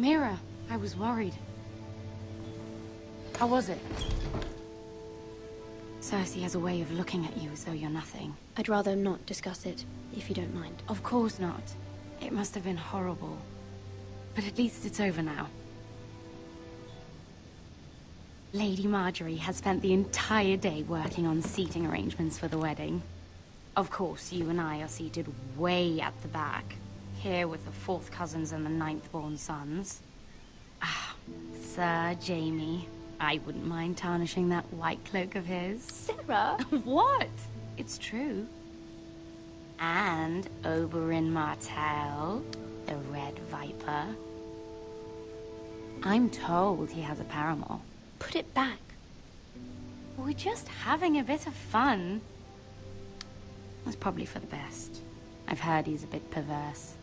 Mira, I was worried. How was it? Cersei has a way of looking at you as though you're nothing. I'd rather not discuss it, if you don't mind. Of course not. It must have been horrible. But at least it's over now. Lady Marjorie has spent the entire day working on seating arrangements for the wedding. Of course, you and I are seated way at the back. Here with the 4th cousins and the 9th-born sons. Ah, Sir Jaime. I wouldn't mind tarnishing that white cloak of his. Sarah! What? It's true. And Oberyn Martell, the Red Viper. I'm told he has a paramour. Put it back. We're just having a bit of fun. That's probably for the best. I've heard he's a bit perverse.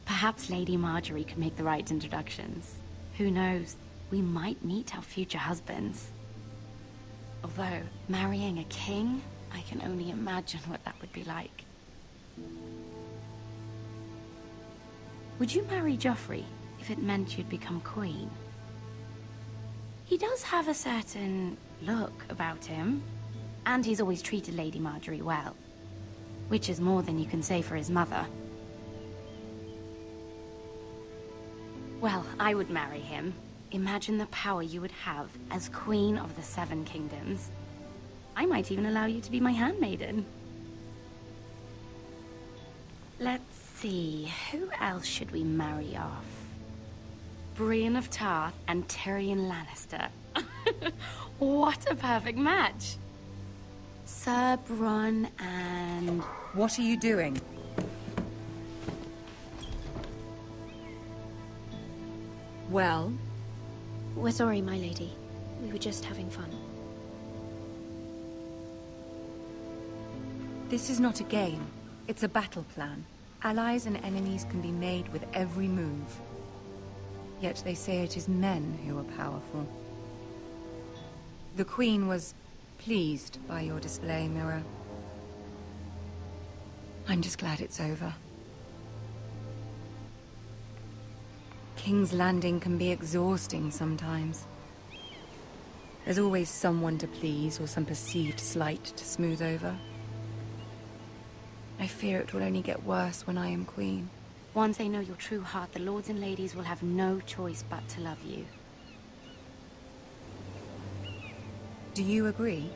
Perhaps Lady Marjorie could make the right introductions. Who knows? We might meet our future husbands. Although, marrying a king, I can only imagine what that would be like. Would you marry Joffrey if it meant you'd become queen? He does have a certain look about him, and he's always treated Lady Marjorie well, which is more than you can say for his mother. Well, I would marry him. Imagine the power you would have as Queen of the 7 Kingdoms. I might even allow you to be my handmaiden. Let's see, who else should we marry off? Brienne of Tarth and Tyrion Lannister. What a perfect match! Sir Bronn and... What are you doing? Well? We're sorry, my lady. We were just having fun. This is not a game. It's a battle plan. Allies and enemies can be made with every move. Yet they say it is men who are powerful. The Queen was pleased by your display, Mira. I'm just glad it's over. King's Landing can be exhausting sometimes. There's always someone to please or some perceived slight to smooth over. I fear it will only get worse when I am queen. Once they know your true heart, the lords and ladies will have no choice but to love you. Do you agree?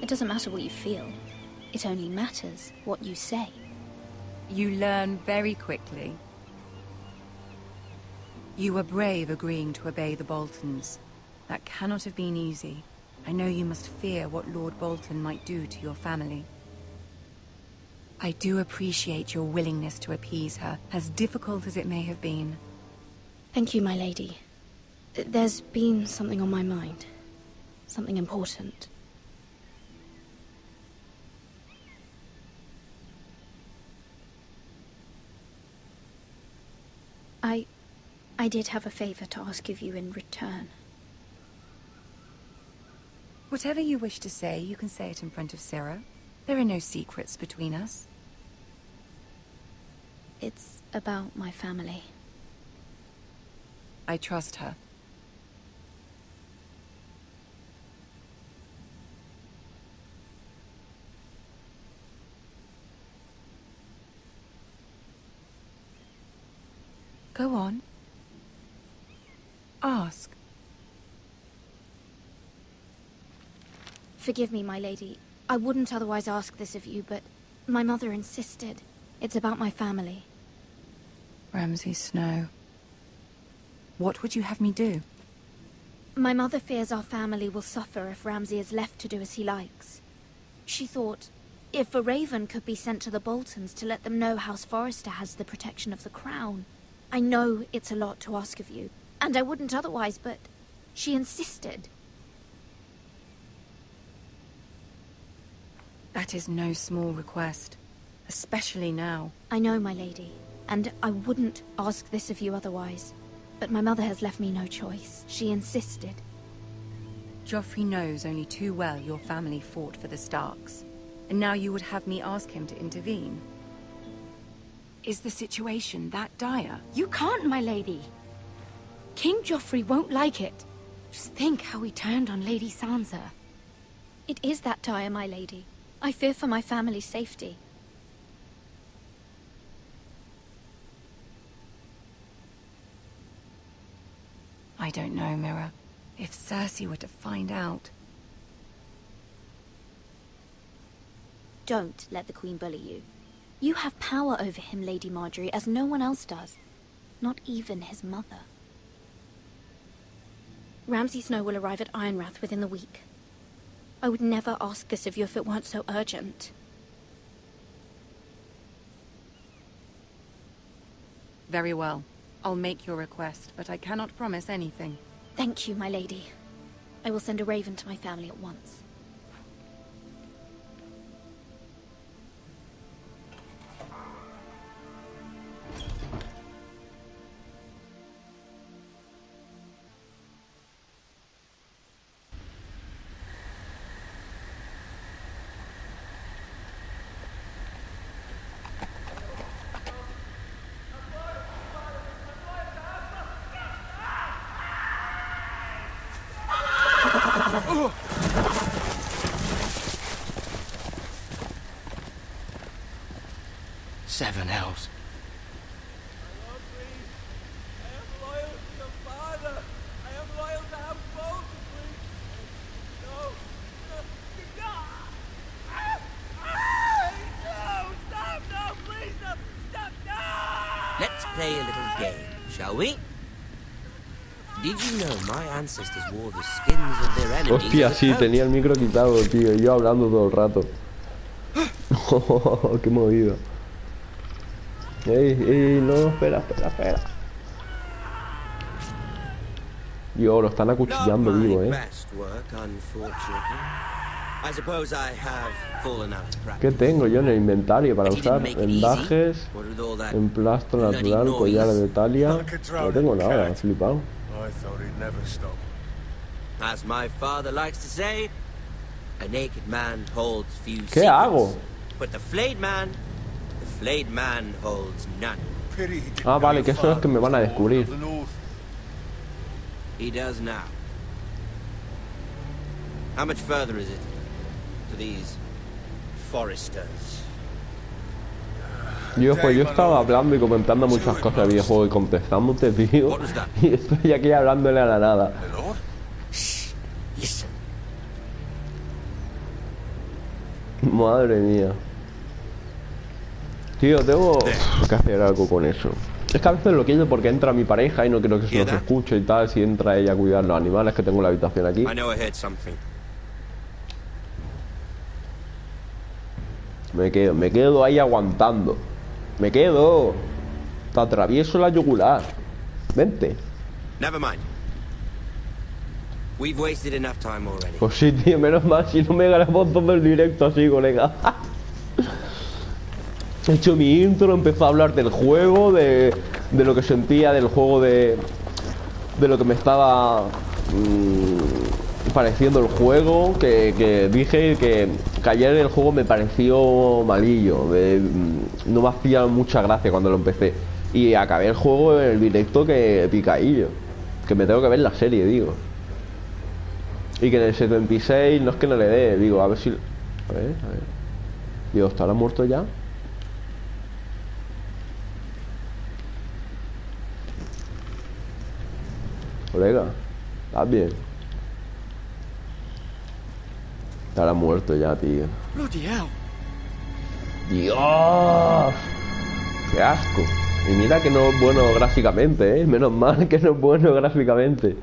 It doesn't matter what you feel. It only matters what you say. You learn very quickly. You were brave agreeing to obey the Boltons. That cannot have been easy. I know you must fear what Lord Bolton might do to your family. I do appreciate your willingness to appease her, as difficult as it may have been. Thank you, my lady. There's been something on my mind. Something important. I did have a favor to ask of you in return. Whatever you wish to say, you can say it in front of Sarah. There are no secrets between us. It's about my family. I trust her. Go on. Ask. Forgive me, my lady. I wouldn't otherwise ask this of you, but my mother insisted. It's about my family. Ramsay Snow. What would you have me do? My mother fears our family will suffer if Ramsay is left to do as he likes. She thought, if a raven could be sent to the Boltons to let them know House Forrester has the protection of the crown. I know it's a lot to ask of you, and I wouldn't otherwise, but she insisted. That is no small request, especially now. I know, my lady, and I wouldn't ask this of you otherwise. But my mother has left me no choice. She insisted. Joffrey knows only too well your family fought for the Starks, and now you would have me ask him to intervene. Is the situation that dire? You can't, my lady. King Joffrey won't like it. Just think how he turned on Lady Sansa. It is that dire, my lady. I fear for my family's safety. I don't know, Mira. If Cersei were to find out... Don't let the Queen bully you. You have power over him, Lady Marjorie, as no one else does. Not even his mother. Ramsay Snow will arrive at Ironrath within the week. I would never ask this of you if it weren't so urgent. Very well. I'll make your request, but I cannot promise anything. Thank you, my lady. I will send a raven to my family at once. Seven elves. I am loyal to your father. I am loyal to House Bolton, please. No. No, stop, no, please, no, stop, no! Let's play a little game, shall we? Did you know my ancestors wore the skins of their enemies? Hostia, sí, tenía el micro quitado, tío. Yo hablando todo el rato. Qué movido. No, espera. Dios, lo están acuchillando vivo, ¿Qué tengo yo en el inventario para usar? Vendajes, emplastro natural, collares de talia. No tengo nada, flipado. ¿Qué hago? Ah, vale, que eso es que me van a descubrir. He does now. How much further is it to these foresters? Yo estaba hablando y comentando muchas cosas de videojuego y contestándote, tío. Y estoy aquí hablándole a la nada. Madre mía. Tío, tengo que hacer algo con eso. Es que a veces lo quiero porque entra mi pareja y no quiero que se los escuche y tal. Si entra ella a cuidar los animales, que tengo en la habitación aquí. Me quedo ahí aguantando. Me quedo. Te atravieso la yugular. Vente. Pues sí, tío, menos mal si no me grabo todo el directo así, colega. He hecho mi intro, empezó a hablar del juego, de lo que sentía del juego, de lo que me estaba pareciendo el juego, que dije que ayer el juego me pareció malillo, no me hacía mucha gracia cuando lo empecé. Y acabé el juego en el directo que picadillo, que me tengo que ver la serie, digo. Y que en el 76 no es que no le dé, digo, a ver si... A ver. Digo, ¿estará muerto ya? Colega, ¿estás bien? Estará muerto ya, tío. ¡Dios! ¡Qué asco! Y mira que no es bueno gráficamente, menos mal que no es bueno gráficamente.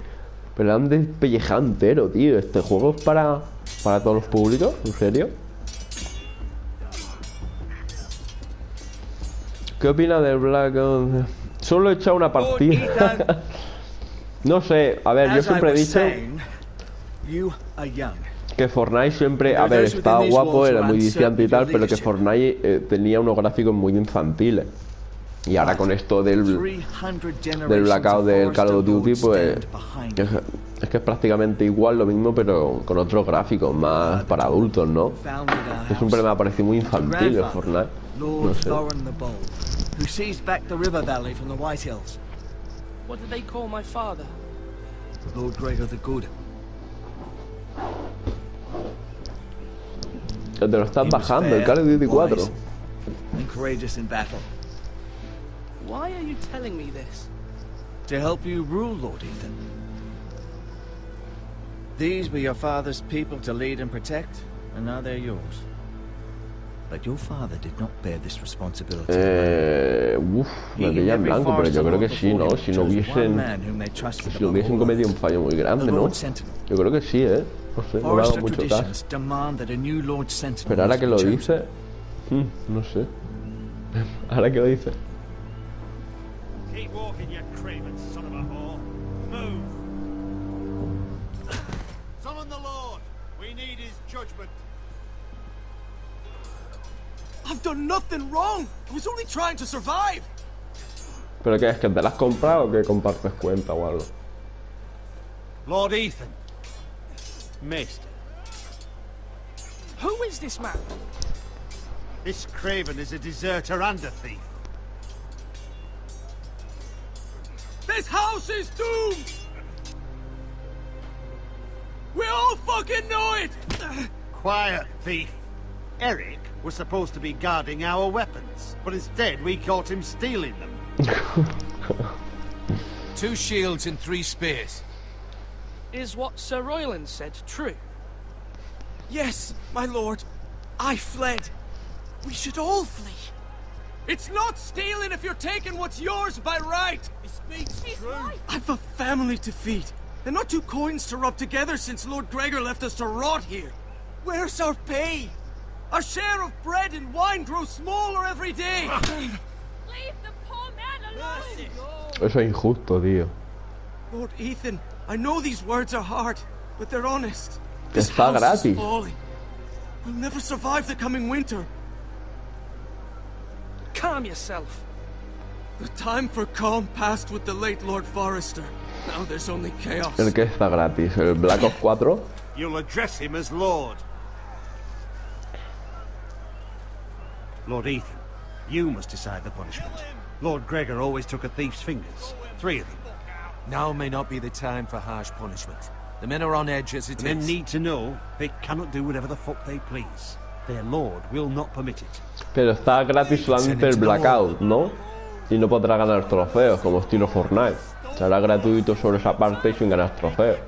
Pero lo han despellejado entero, tío. ¿Este juego es para todos los públicos? ¿En serio? ¿Qué opinas del Black Ops? Solo he echado una partida. No sé, a ver, yo siempre he dicho que Fortnite siempre, a ver, estaba guapo, era muy viciante y tal, pero que Fortnite tenía unos gráficos muy infantiles. Y ahora con esto del blackout del Call of Duty, pues es que es prácticamente igual, lo mismo, pero con otros gráficos más para adultos, ¿no? Que siempre me ha parecido muy infantil el Fortnite. No sé. who seized back the river valley from the White Hills. What did they call my father? Lord Gregor the Good. Que te lo estás He was bajando, el fair, Call of Duty 4. wise, and courageous in battle. Why are you telling me this? To help you rule, Lord Ethan. These were your father's people to lead and protect, and now they're yours. But your father did not bear this responsibility. Me pilla en blanco, pero yo creo que sí, ¿no? Si no hubiesen cometido un fallo muy grande, ¿no? Yo creo que sí, ¿eh? No sé, no me hago mucho caso. Pero ahora que lo dice... no sé. Ahora que lo dice... Keep walking, you craven son of a whore. Move. Summon the Lord. We need his judgment. I've done nothing wrong. I was only trying to survive. ¿Pero qué es? ¿Que te la has comprado o que compartes cuenta o algo? Lord Ethan. Maester. Who is this man? This craven is a deserter and a thief. This house is doomed. We all fucking know it. Quiet, thief. Eric was supposed to be guarding our weapons, but instead we caught him stealing them. 2 shields and 3 spears. Is what Sir Royland said true? Yes, my lord. I fled. We should all flee. It's not stealing if you're taking what's yours by right. He speaks true. I've a family to feed, and not 2 coins to rub together since Lord Gregor left us to rot here. Where's our pay? Our share of bread and wine grows smaller every day. Leave the poor man alone. Eso es injusto, tío. Lord Ethan, I know these words are hard, but they're honest. This está house is gratis. falling. We'll never survive the coming winter. Calm yourself. The time for calm passed with the late Lord Forrester. Now there's only chaos. ¿El que está gratis? ¿El Black Ops 4? You'll address him as Lord. Lord Ethan, you must decide the punishment. Lord Gregor always took a thief's fingers. 3 of them. Now may not be the time for harsh punishment. The men are on edge as it The men is. need to know they cannot do whatever the fuck they please. Their lord will not permit it. Pero está gratis solamente el Blackout, ¿no? Y no podrá ganar trofeos, como estilo Fortnite. Será gratuito sobre esa parte y sin ganar trofeos.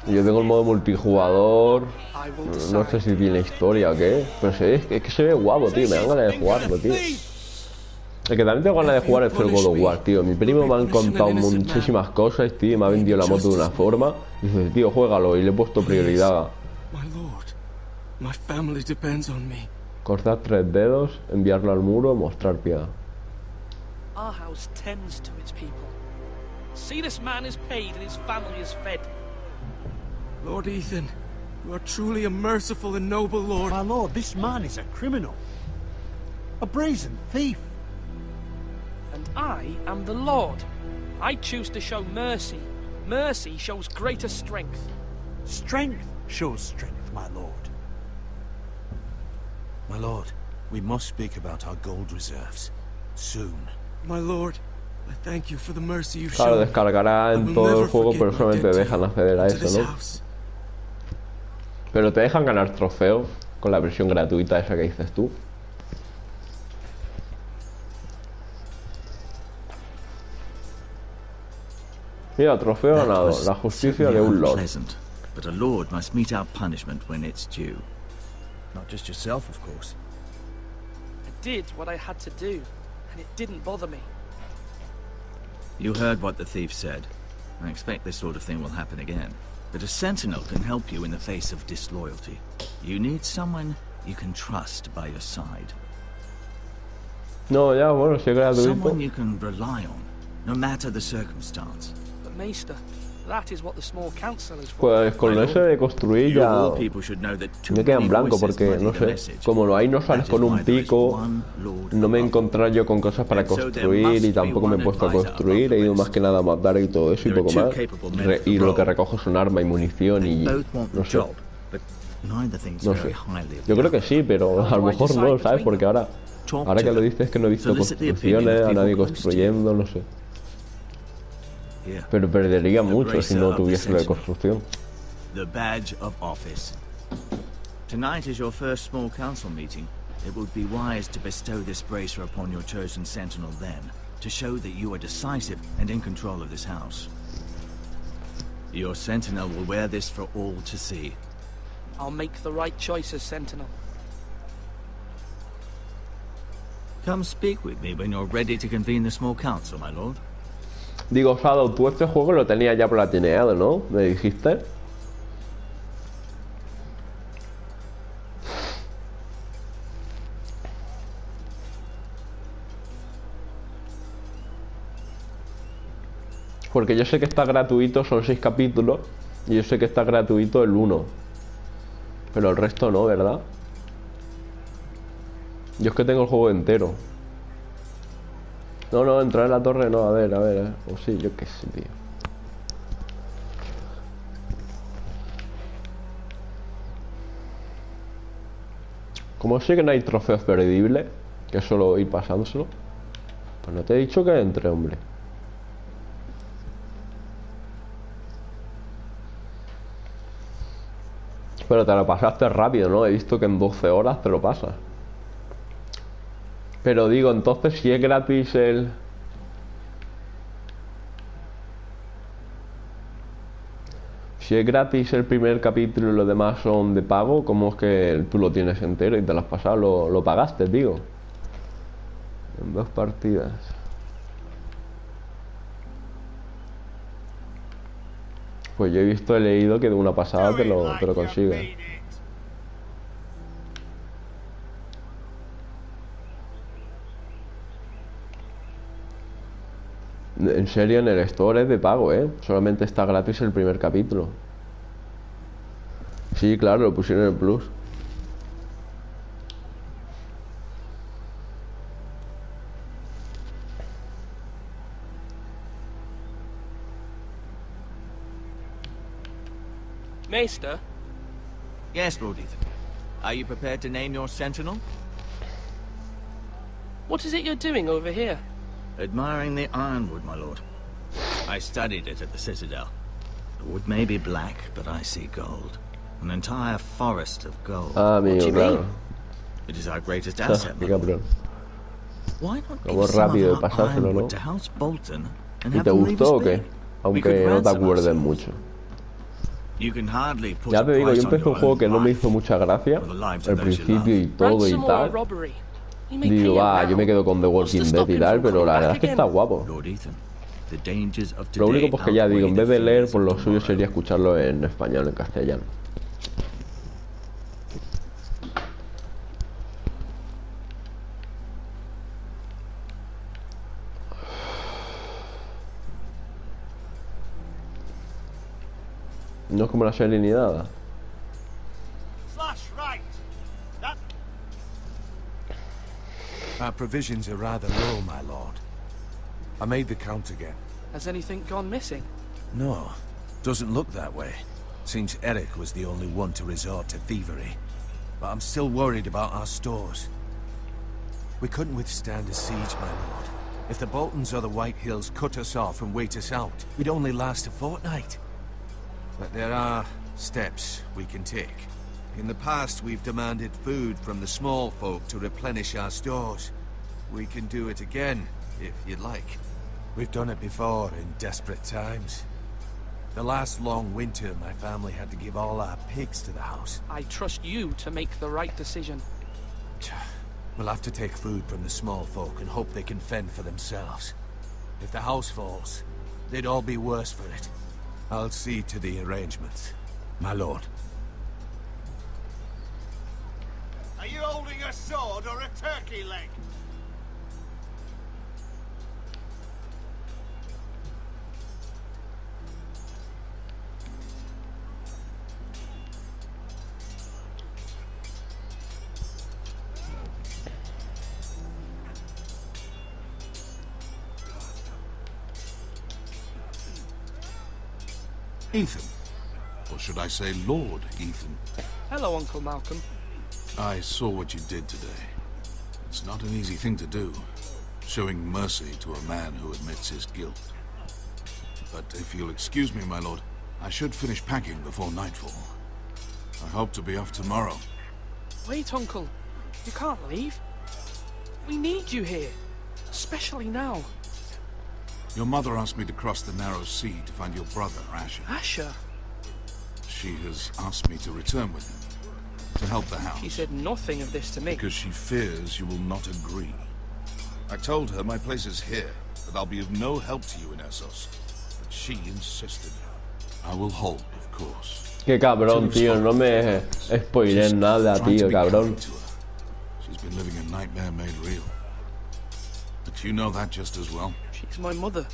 Y yo tengo el modo multijugador. No sé si tiene historia o qué. Pero es que se ve guapo, tío. Me dan ganas de jugarlo, tío. El que también tengo ganas de jugar es el God of War, tío. Mi primo me han contado muchísimas cosas, tío. Y me ha vendido la moto de una forma. Y dice, tío, juégalo. Y le he puesto prioridad. My family depends on me. Cortar 3 dedos, enviarlo al muro, mostrar piedad. Our house tends to its people. See, this man is paid and his family is fed. Lord Ethan, you are truly a merciful and noble lord. My lord, this man is a criminal. A brazen thief. And I am the Lord. I choose to show mercy. Mercy shows greater strength. Strength shows strength, my lord. My lord, we must speak about our gold reserves. Soon. My lord, I thank you for the mercy you've Claro, shown. descargará en todo el juego, pero solamente dejan acceder a eso, ¿no? Pero te dejan ganar trofeos con la versión gratuita esa que dices tú. Mira, trofeo ganado, la justicia de un lord. But a lord must mete out punishment when it's due. Not just yourself, of course. I did what I had to do, and it didn't bother me. You heard what the thief said. I expect this sort of thing will happen again. But a sentinel can help you in the face of disloyalty. You need someone you can trust by your side. No, ya, bueno, si es gratuito. Someone you can rely on, no matter the circumstance. But Maester, that is what the small council is for. Pues con eso de construir ya me queda en blanco porque, no sé, como lo hay no sales con un pico, no me he encontrado yo con cosas para construir y tampoco me he puesto a construir, he ido más que nada a matar y todo eso y poco más. Y lo que recojo son arma y munición y no sé. No sé. Yo creo que sí, pero a lo mejor no, ¿sabes? Porque ahora Talk Ahora to que lo them. dices es que no he visto Solicit the opinion construcciones, of a nadie people close to you. construyendo, no sé. Here. Pero perdería The mucho si bracer no of the tuviese lo de sentinel. construcción. The badge of office. Tonight is your first small council meeting. It would be wise to bestow this bracer upon your chosen sentinel then, to show that you are decisive and in control of this house. Your sentinel will wear this for all to see. I'll make the right choice as Sentinel. Come speak with me when you're ready to convene the small council, my lord. Digo, Shadow, tú este juego lo tenías ya platineado, ¿no? ¿Me dijiste? Porque yo sé que está gratuito, son 6 capítulos. Y yo sé que está gratuito el 1. Pero el resto no, ¿verdad? Yo es que tengo el juego entero. No, entrar en la torre no, a ver. O sí, yo qué sé, tío. Como sé que no hay trofeos perdibles, que es solo ir pasándoselo, pues no te he dicho que entre, hombre. Pero te lo pasaste rápido, ¿no? He visto que en 12 horas te lo pasas. Pero digo, entonces si es gratis el... Si es gratis el primer capítulo y los demás son de pago, ¿cómo es que tú lo tienes entero y te lo has pasado? Lo pagaste, digo. En 2 partidas. Pues yo he leído que de una pasada te lo consigues. En serio, en el store es de pago, ¿eh? Solamente está gratis el primer capítulo. Sí, claro, lo pusieron en el Plus. Maester? Yes, Lord Ethan. Are you prepared to name your sentinel? What is it you're doing over here? Admiring the ironwood, my lord. I studied it at the Citadel. The wood may be black, but I see gold. An entire forest of gold. Ah, amigo, claro. It is our greatest asset, my lord. Why not Como give some rápido de of our pasárselo, ¿no? ironwood to House Bolton and ¿Y have te them leave gustó o us qué? be? Aunque no te acuerdes mucho. You can hardly put Ya a te digo, yo price on empecé un your juego own que no me life hizo mucha gracia or the lives al of those you principio love. y todo y Ransom or tal. robbery? You may Digo, pay a yo me round. quedo con The What's to Walking stop Dead y him tal, from pero coming la back verdad es que está again? guapo. Lord Ethan, the dangers of Lo único today pues que ya digo, en outweigh vez de the leer, fears pues of lo suyo tomorrow. sería escucharlo en español, en castellano. No es como la serie ni nada. Slash right. That... Our provisions are rather low, my lord. I made the count again. Has anything gone missing? No, doesn't look that way. Seems Eric was the only one to resort to thievery. But I'm still worried about our stores. We couldn't withstand a siege, my lord. If the Boltons or the White Hills cut us off and wait us out, we'd only last a fortnight. But there are steps we can take. In the past, we've demanded food from the small folk to replenish our stores. We can do it again, if you'd like. We've done it before in desperate times. The last long winter, my family had to give all our pigs to the house. I trust you to make the right decision. We'll have to take food from the small folk and hope they can fend for themselves. If the house falls, they'd all be worse for it. I'll see to the arrangements, my lord. Are you holding a sword or a turkey leg? Ethan. Or should I say Lord Ethan? Hello, Uncle Malcolm. I saw what you did today. It's not an easy thing to do, showing mercy to a man who admits his guilt. But if you'll excuse me, my lord, I should finish packing before nightfall. I hope to be off tomorrow. Wait, Uncle. You can't leave. We need you here. Especially now. Your mother asked me to cross the narrow sea to find your brother, Asher. Asher? She has asked me to return with him, to help the house. She said nothing of this to me. Because she fears you will not agree. I told her my place is here, that I'll be of no help to you in Essos. But she insisted. I will hold, of course. Qué cabrón, tío, no me spoilees nada, tío, cabrón. She's been living a nightmare made real. But you know that just as well. She's my mother.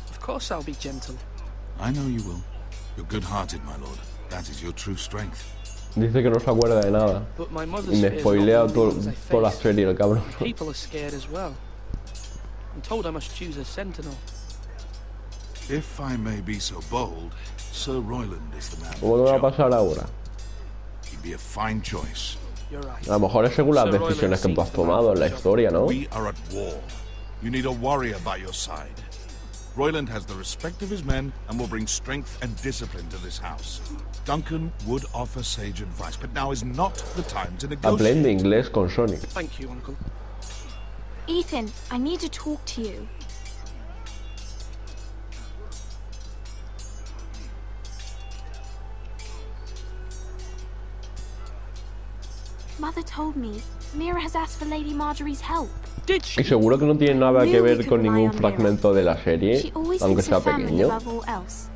Of course I'll be gentle. I know you will. You're good-hearted, my lord. That is your true strength. Dice que no se acuerda de nada. But my Y mother's me fears spoilea not only ones I toda la face. serie, el cabrón. People are scared as well. I'm told I must choose a sentinel. If I may be so bold, Sir Royland is the man ¿Cómo for que the va a job. pasar ahora? He'd be a fine choice. You're right. A lo mejor es según las Sir decisiones que Royland tú has seems the man tomado for en la the job. historia, ¿no? We are at war. You need a warrior by your side. Royland has the respect of his men and will bring strength and discipline to this house. Duncan would offer sage advice, but now is not the time to negotiate. Aprende inglés con Sonic. Thank you, Uncle. Ethan, I need to talk to you. Mother told me Mira has asked for Lady Marjorie's help. Did she? Y seguro que no tiene nada que Knew we ver could con rely ningún on Mira. fragmento de la serie, She always aunque thinks sea of family pequeño. above all else.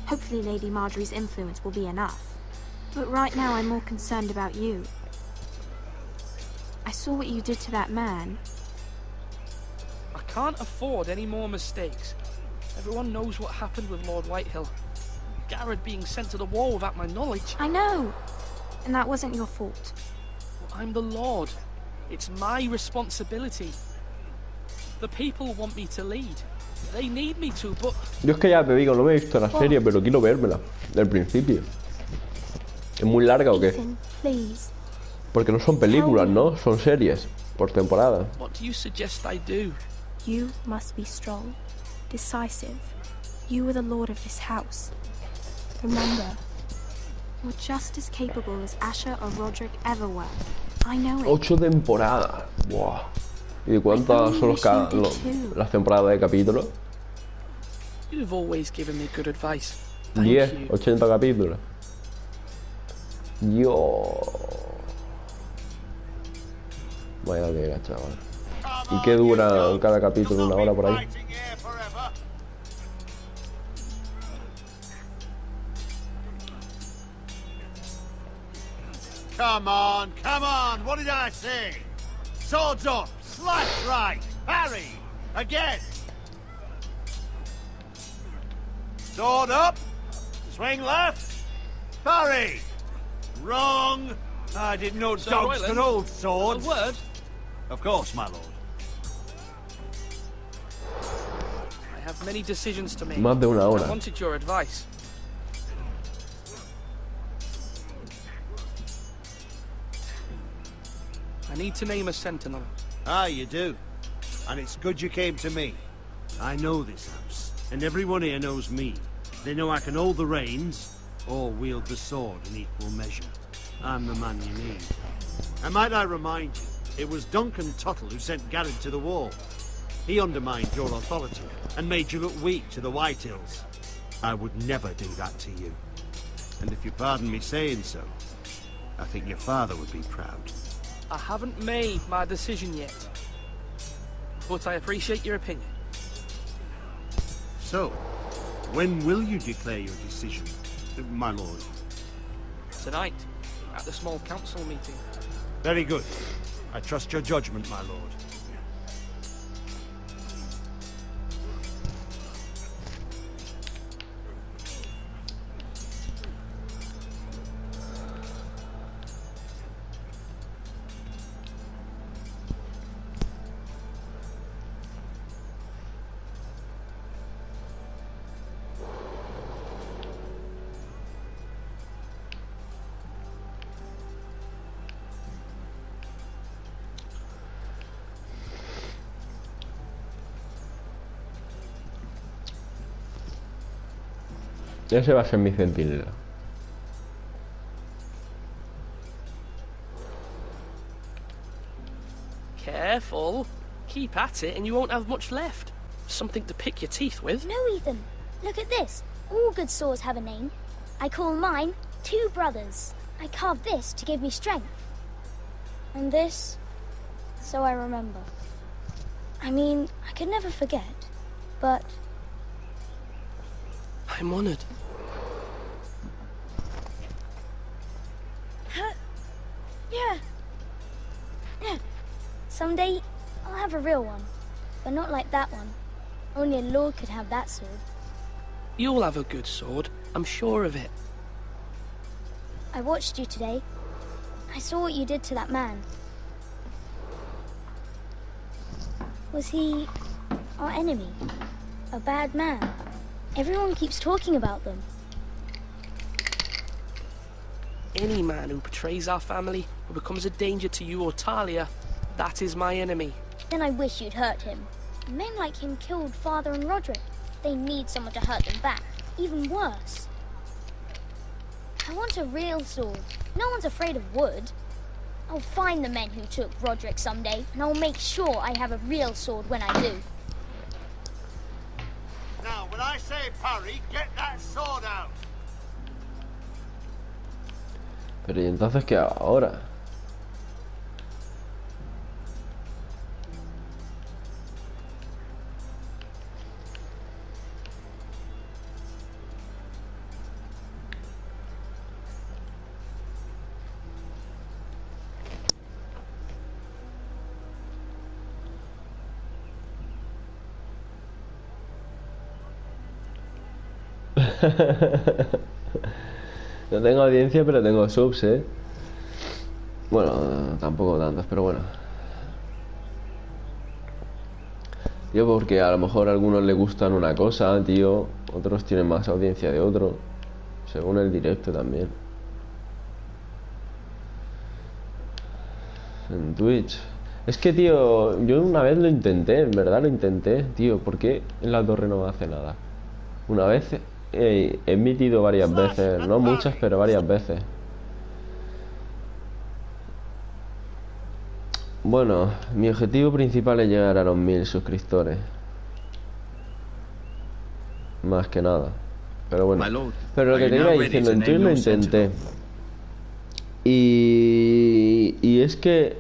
Hopefully Lady Marjorie's influence will be enough. But right now I'm more concerned about you. I saw what you did to that man. I can't afford any more mistakes. Everyone knows what happened with Lord Whitehill. Garrett being sent to the war without my knowledge. I know. And that wasn't your fault. Well, I'm the Lord. It's my responsibility. The people want me to lead. They need me to, but... Yo es que ya te digo, no me he visto la serie, pero quiero vérmela, del principio. ¿Es muy larga o qué? Ethan, please. Porque no son películas, ¿no? Son series, por temporada. What do you suggest I do? You must be strong, decisive. You are the lord of this house. Remember, You're just as capable as Asher or Roderick ever were. I know it. 8 temporadas. Buah. ¿Y de cuántas son las temporadas de capítulos? You've always given me good advice. 10, 80 capítulos. Yo. Vaya tela, chaval. ¿Y qué dura cada capítulo? ¿Una hora por ahí? Come on, come on, what did I say? Swords up, slash right, parry, again. Sword up, swing left, parry. Wrong. I didn't know Sir dogs Royland, could hold swords. A word? Of course, my lord. I have many decisions to make. Más de una hora. I wanted your advice. I need to name a sentinel. Ah, you do. And it's good you came to me. I know this house, and everyone here knows me. They know I can hold the reins, or wield the sword in equal measure. I'm the man you need. And might I remind you, it was Duncan Tuttle who sent Garrett to the wall. He undermined your authority, and made you look weak to the Whitehills. I would never do that to you. And if you pardon me saying so, I think your father would be proud. I haven't made my decision yet. But I appreciate your opinion. So, when will you declare your decision, my lord? Tonight, at the small council meeting. Very good. I trust your judgment, my lord. Ese va a ser mi centinela. Careful. Keep at it and you won't have much left. Something to pick your teeth with. No, Ethan. Look at this. All good swords have a name. I call mine Two Brothers. I carved this to give me strength. And this, so I remember. I mean, I could never forget, but... I'm honored. Yeah. Someday, I'll have a real one. But not like that one. Only a lord could have that sword. You'll have a good sword. I'm sure of it. I watched you today. I saw what you did to that man. Was he our enemy? A bad man? Everyone keeps talking about them. Any man who betrays our family, or becomes a danger to you or Talia, that is my enemy. Then I wish you'd hurt him. Men like him killed Father and Roderick. They need someone to hurt them back. Even worse. I want a real sword. No one's afraid of wood. I'll find the men who took Roderick someday, and I'll make sure I have a real sword when I do. Now, when I say parry, get that sword out. Pero ¿y entonces qué hago ahora? No tengo audiencia, pero tengo subs, ¿eh? Bueno, tampoco tantos, pero bueno. Tío, porque a lo mejor a algunos les gustan una cosa, tío. Otros tienen más audiencia de otro. Según el directo también. En Twitch. Es que, tío, yo una vez lo intenté, en verdad lo intenté. Tío, ¿por qué en la torre no me hace nada? Una vez he emitido varias veces. No muchas, pero varias veces. Bueno, mi objetivo principal es llegar a los 1000 suscriptores. Más que nada. Pero bueno. Pero lo que te iba diciendo, en Twitch lo intenté. Y es que...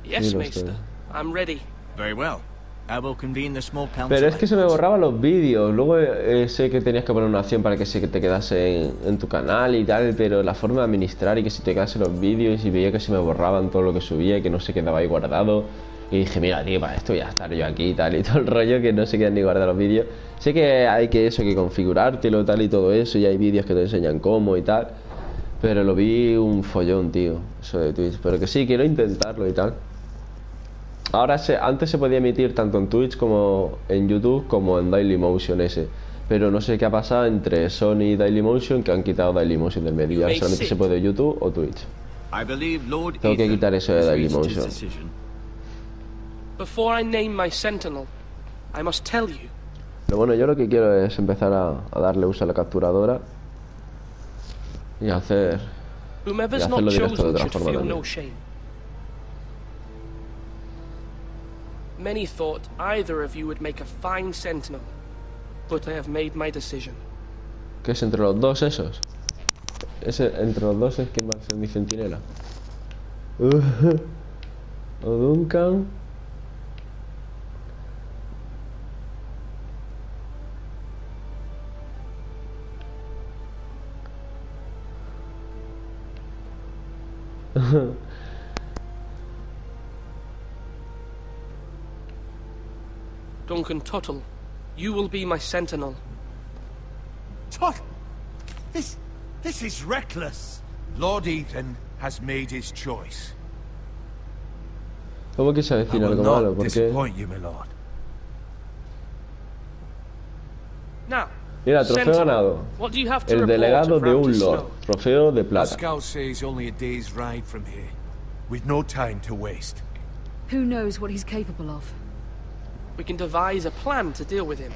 Yes, Maester. I'm ready. Very well. I will convene the small council. Pero es que se me borraban los vídeos. Luego sé que tenías que poner una opción para que se te quedase en tu canal y tal, pero la forma de administrar y que se te quedase los vídeos, y veía que se me borraban todo lo que subía y que no se quedaba ahí guardado. Y dije, mira, tío, para esto voy a estar yo aquí y tal, y todo el rollo, que no se quedan ni guardados los vídeos. Sé que hay que configurártelo tal y todo eso, y hay vídeos que te enseñan cómo y tal, pero lo vi un follón, tío, eso de Twitch. Pero que sí, quiero intentarlo y tal. Ahora antes se podía emitir tanto en Twitch como en YouTube como en Dailymotion ese. Pero no sé qué ha pasado entre Sony y Dailymotion, que han quitado Dailymotion del medio. Y ahora solamente se puede YouTube o Twitch. Tengo que quitar eso de Dailymotion. Before I name my sentinel, I must tell you. Pero bueno, yo lo que quiero es empezar a darle uso a la capturadora y hacerlo directo de otra forma también. Many thought either of you would make a fine sentinel, but I have made my decision. ¿Qué es entre los dos esos? Entre los dos es quien va a ser mi centinela. O Duncan. Duncan Tuttle, you will be my sentinel. Tuttle? This is reckless. Lord Ethan has made his choice. ¿Cómo que se avecina algo malo? ¿Por qué? Now, mira, trofeo ganado. El delegado de un lord. Trofeo de plata. Scout says only a day's ride from here, with no time to waste. Who knows what he's capable of? We can devise a plan to deal with him.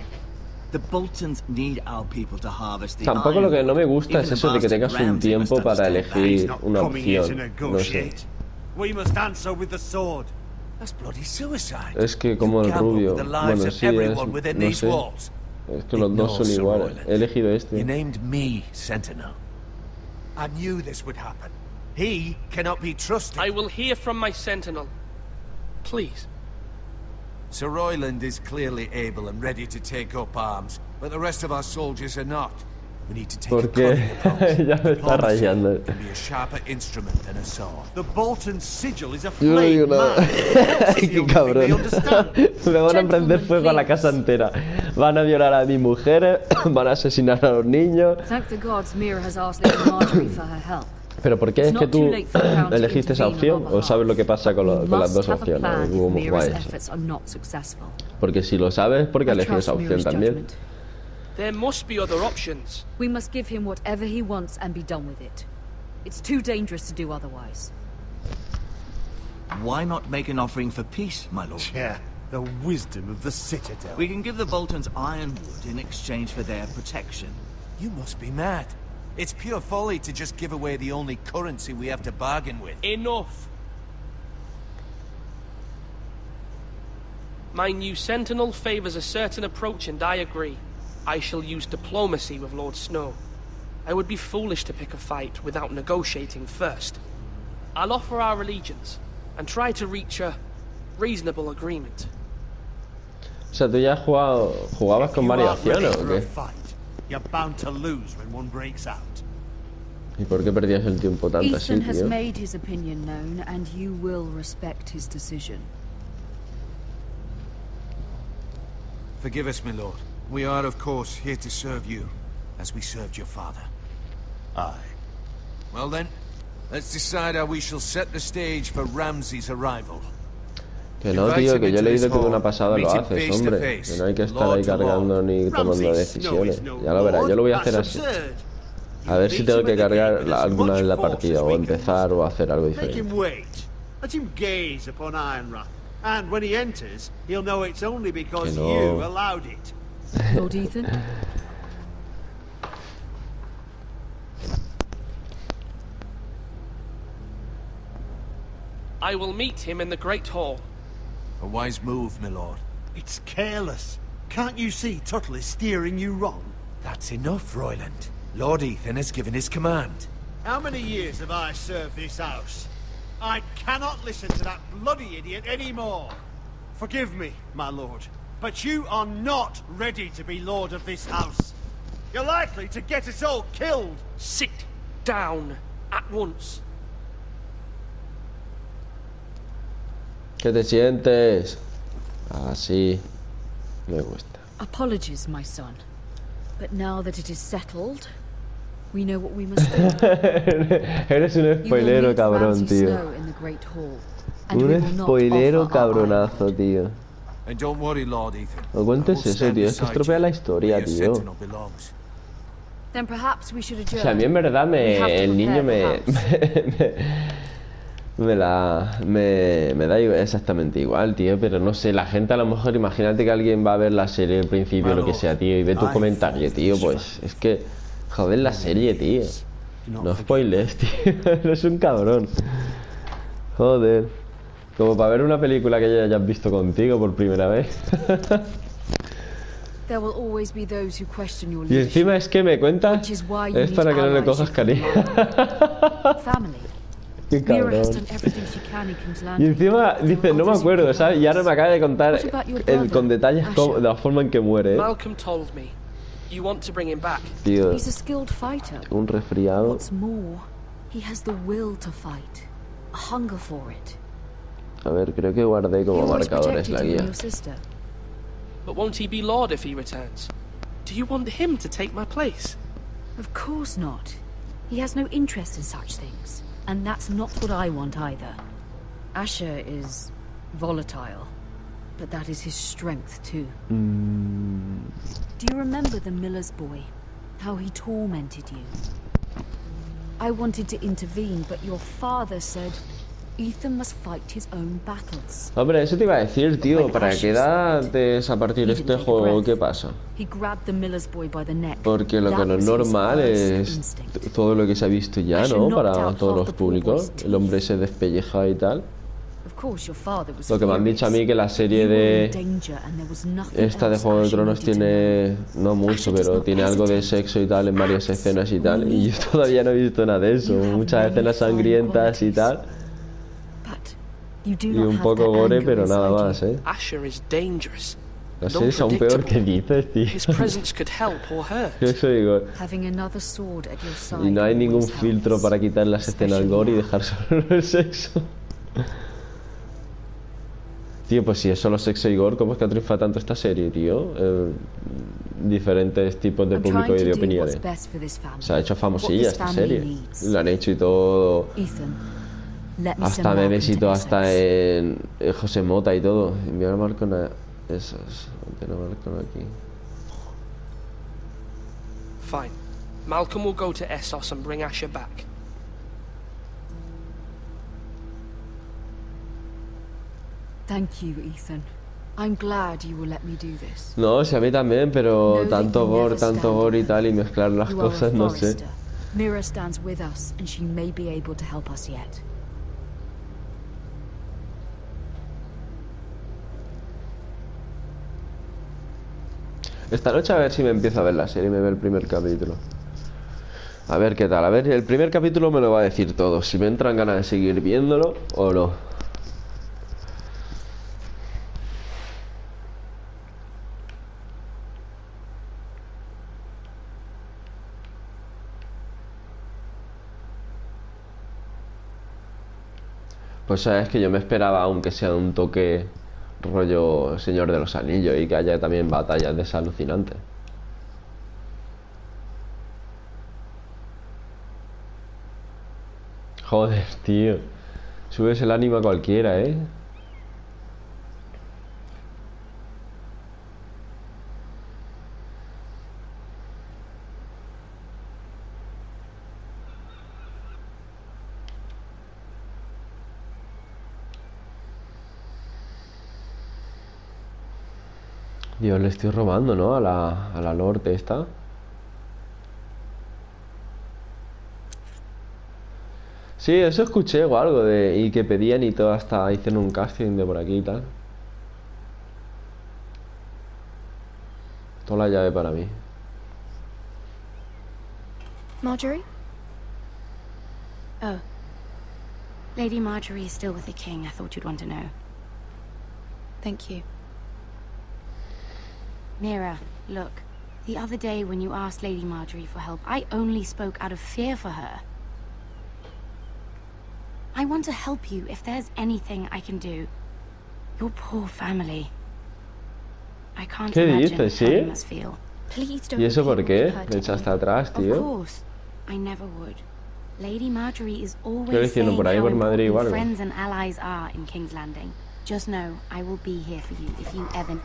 The Boltons need our people to harvest the Tampoco lo que no me gusta es Even eso de que the tengas un bastard tiempo Ramsay para must understand elegir Not una coming here to opción. No sé. negotiate. We must answer with the sword. That's bloody suicide. Es que como el rubio. The lives Bueno, of sí, es, everyone within no these sé. walls. Es que los dos son iguales. He elegido You este. named me Sentinel. I knew this would happen. He cannot be trusted. I will hear from my sentinel. Please. Sir Royland is clearly able and ready to take up arms, but the rest of our soldiers are not. We need to take a Porque cunning approach. ya me está rayando. Can be a sharper instrument than a sword. The Bolton sigil is a Yo no digo flame nada. man. Qué cabrón. Me van a prender fuego a la casa entera. Van a violar a mis mujeres, van a asesinar a los niños. Thank the gods Mira has asked Lady Marjorie for her help. Pero ¿por qué es que tú elegiste esa opción? ¿O sabes lo que pasa con las dos opciones? ¿Cómo va eso? Porque si lo sabes, ¿por qué elegí esa opción también? There must be other options. We must give him whatever he wants and be done with it. It's too dangerous to do otherwise. Why not make an offering for peace, my lord? Yeah, the wisdom of the Citadel. We can give the Boltons ironwood in exchange for their protection. You must be mad. It's pure folly to just give away the only currency we have to bargain with. Enough. My new sentinel favors a certain approach, and I agree. I shall use diplomacy with Lord Snow. I would be foolish to pick a fight without negotiating first. I'll offer our allegiance and try to reach a reasonable agreement. O sea, ¿tú ya jugabas con variaciones o qué? You're bound to lose when one breaks out. ¿Y por qué perdías el tiempo tanto así, Ethan has tío? made his opinion known, and you will respect his decision. Forgive us, my lord. We are, of course, here to serve you, as we served your father. Aye. Well then, let's decide how we shall set the stage for Ramsay's arrival. Que no, tío, que yo he leído que de una pasada lo haces, hombre. Que no hay que estar ahí cargando ni tomando decisiones. Ya lo verás, yo lo voy a hacer así. A ver si tengo que cargar alguna vez la partida, o empezar, o hacer algo diferente. Let him gaze upon Ironrath, and when he enters, he'll know it's only because Que no. you allowed it. Lord Ethan? I will meet him in the Great Hall. A wise move, my lord. It's careless. Can't you see Tuttle is steering you wrong? That's enough, Royland. Lord Ethan has given his command. How many years have I served this house? I cannot listen to that bloody idiot anymore. Forgive me, my lord, but you are not ready to be lord of this house. You're likely to get us all killed. Sit down at once. ¿Qué te sientes? Así. Me gusta. Apologies, my son. But now that it is settled, we know what we must do. Eres un spoilero cabrón, tío. Un spoilero cabronazo, tío. And don't worry, Lord Ethan. No cuentes eso, tío. Es que estropea la historia, tío. Then perhaps we should adjourn. O sea, a mí en verdad el niño me da exactamente igual, tío, pero no sé, la gente a lo mejor, imagínate que alguien va a ver la serie al principio o lo que sea, tío, y ve tu comentario, tío, pues es que, joder, la serie, tío. No spoilers, tío, eres un cabrón. Joder. Como para ver una película que ya hayas visto contigo por primera vez. Y encima es que me cuentas, es para que no le cojas cariño. Qué cabrón. Y encima dice, no me acuerdo, ¿sabes? Y ahora me acaba de contar con detalles de la forma en que muere, ¿eh? Malcolm told me you want to bring him back. Tío, He's a skilled fighter. un resfriado. What's more, he has the will to fight, a hunger for it. A ver, creo que guardé como marcadores la guía. But won't he be Lord if he returns? Do you want him to take my place? Of course not. He has no interest in such things. And that's not what I want either. Asher is volatile, but that is his strength too. Do you remember the miller's boy? How he tormented you? I wanted to intervene, but your father said, Ethan must fight his own battles. Hombre, eso te iba a decir, tío. ¿Para qué edad es a partir de este juego? ¿Qué pasa? He grabbed the miller's boy by the neck. Porque lo que no es normal es todo lo que se ha visto ya, ¿no? Para todos los públicos. El hombre se despelleja y tal. Lo que me han dicho a mí que la serie de esta de Juego de Tronos tiene, no mucho, pero tiene algo de sexo y tal en varias escenas y tal. Y yo todavía no he visto nada de eso. Muchas escenas sangrientas y tal. Y un poco gore, pero nada más, ¿eh? La serie es aún peor que dices, tío. Yo soy Igor. Y no hay ningún filtro para quitar las escenas gore y dejar solo el sexo. Tío, pues si es solo sexo y gore, ¿cómo es que triunfa tanto esta serie, tío? Diferentes tipos de público y de opiniones. Se ha hecho famosilla esta serie. Lo han hecho y todo. Hasta memes y todo, hasta en José Mota y todo. Enviar a Marco esos. Enviar a Marco aquí. Fine. Malcolm will go to Essos and bring Asher back. Thank you, Ethan. I'm glad you will let me do this. No, sí, a mí también, pero tanto gore y tal y mezclar las cosas, no sé. Mira stands with us and she may be able to help us yet. Esta noche a ver si me empiezo a ver la serie y me ve el primer capítulo. A ver qué tal. A ver, el primer capítulo me lo va a decir todo. Si me entran ganas de seguir viéndolo o no. Pues sabes que yo me esperaba, aunque sea un toque rollo Señor de los Anillos y que haya también batallas de esa alucinante. Joder, tío. Subes el ánimo a cualquiera, ¿eh? Dios, le estoy robando, ¿no? A la Lord esta. Sí, eso escuché o algo de... Y que pedían y todo, hasta hicieron un casting de por aquí y tal. Toda la llave para mí. Marjorie? Oh. Lady Marjorie is still with the king. I thought you'd want to know. Thank you. Mira, look. The other day when you asked Lady Marjorie for help, I only spoke out of fear for her. I want to help you if there's anything I can do. Your poor family. I can't imagine how you must feel. Please don't. ¿Y eso por qué? Me echaste atrás, tío. Of course. I never would. Lady Marjorie is always diciendo saying por ahí how por Madrid important igual, friends and allies are in King's Landing. Just know I will be here for you if you ever...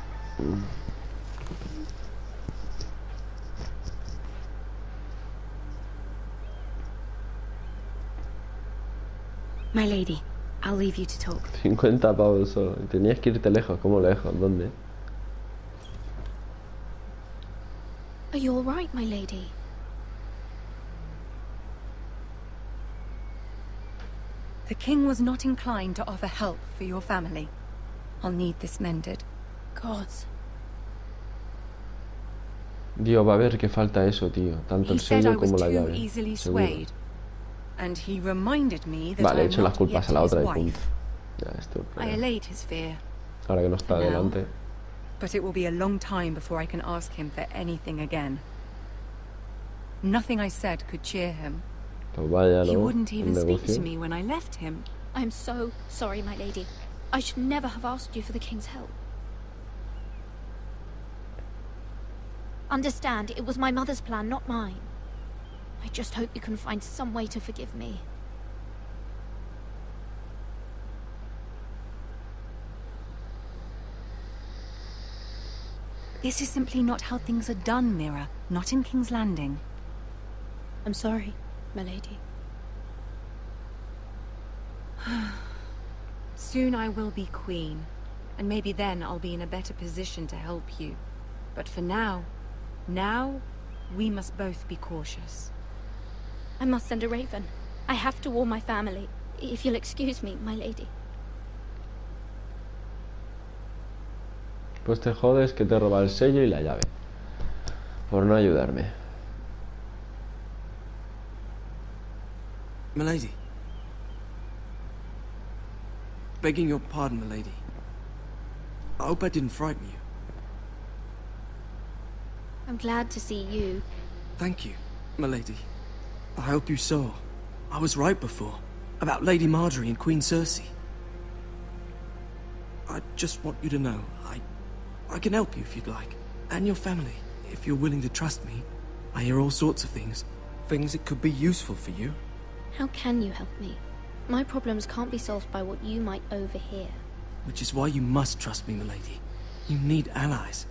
My lady, I'll leave you to talk. 50 pavos solo. Tenías que irte lejos. ¿Cómo lejos? ¿Dónde? Are you all right, my lady? The king was not inclined to offer help for your family. I'll need this mended. Gods. Dios, va a ver que falta eso, tío. Tanto el sello como la llave. Seguro. And he reminded me that Vale, he I'm hecho las not culpas yet a la his otra y wife. punto. Ya, esto. I allayed his fear. Ahora que no está For now. delante. But it will be a long time before I can ask him for anything again. Nothing I said could cheer him. Pues vaya, He ¿no? wouldn't even speak negocio. to me when I left him. I'm so sorry, my lady. I should never have asked you for the king's help. Understand, it was my mother's plan, not mine. I just hope you can find some way to forgive me. This is simply not how things are done, Mira. Not in King's Landing. I'm sorry, my lady. Soon I will be queen, and maybe then I'll be in a better position to help you. But for now, we must both be cautious. I must send a raven. I have to warn my family. If you'll excuse me, my lady. Pues te jodes que te roba el sello y la llave. Por no ayudarme. Milady. Begging your pardon, milady. I hope I didn't frighten you. I'm glad to see you. Thank you, milady. I hope you saw. I was right before. About Lady Marjorie and Queen Cersei. I just want you to know, I can help you if you'd like. And your family, if you're willing to trust me. I hear all sorts of things. Things that could be useful for you. How can you help me? My problems can't be solved by what you might overhear. Which is why you must trust me, milady. You need allies.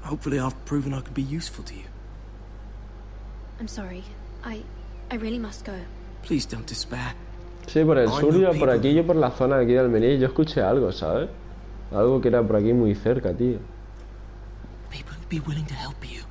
Hopefully I've proven I could be useful to you. I'm sorry. I really must go. Please don't despair. Sí, por el sur iba por aquí, yo por la zona de aquí de Almería, yo escuché algo, ¿sabes? Algo que era por aquí muy cerca, tío. People who'd be willing to help you.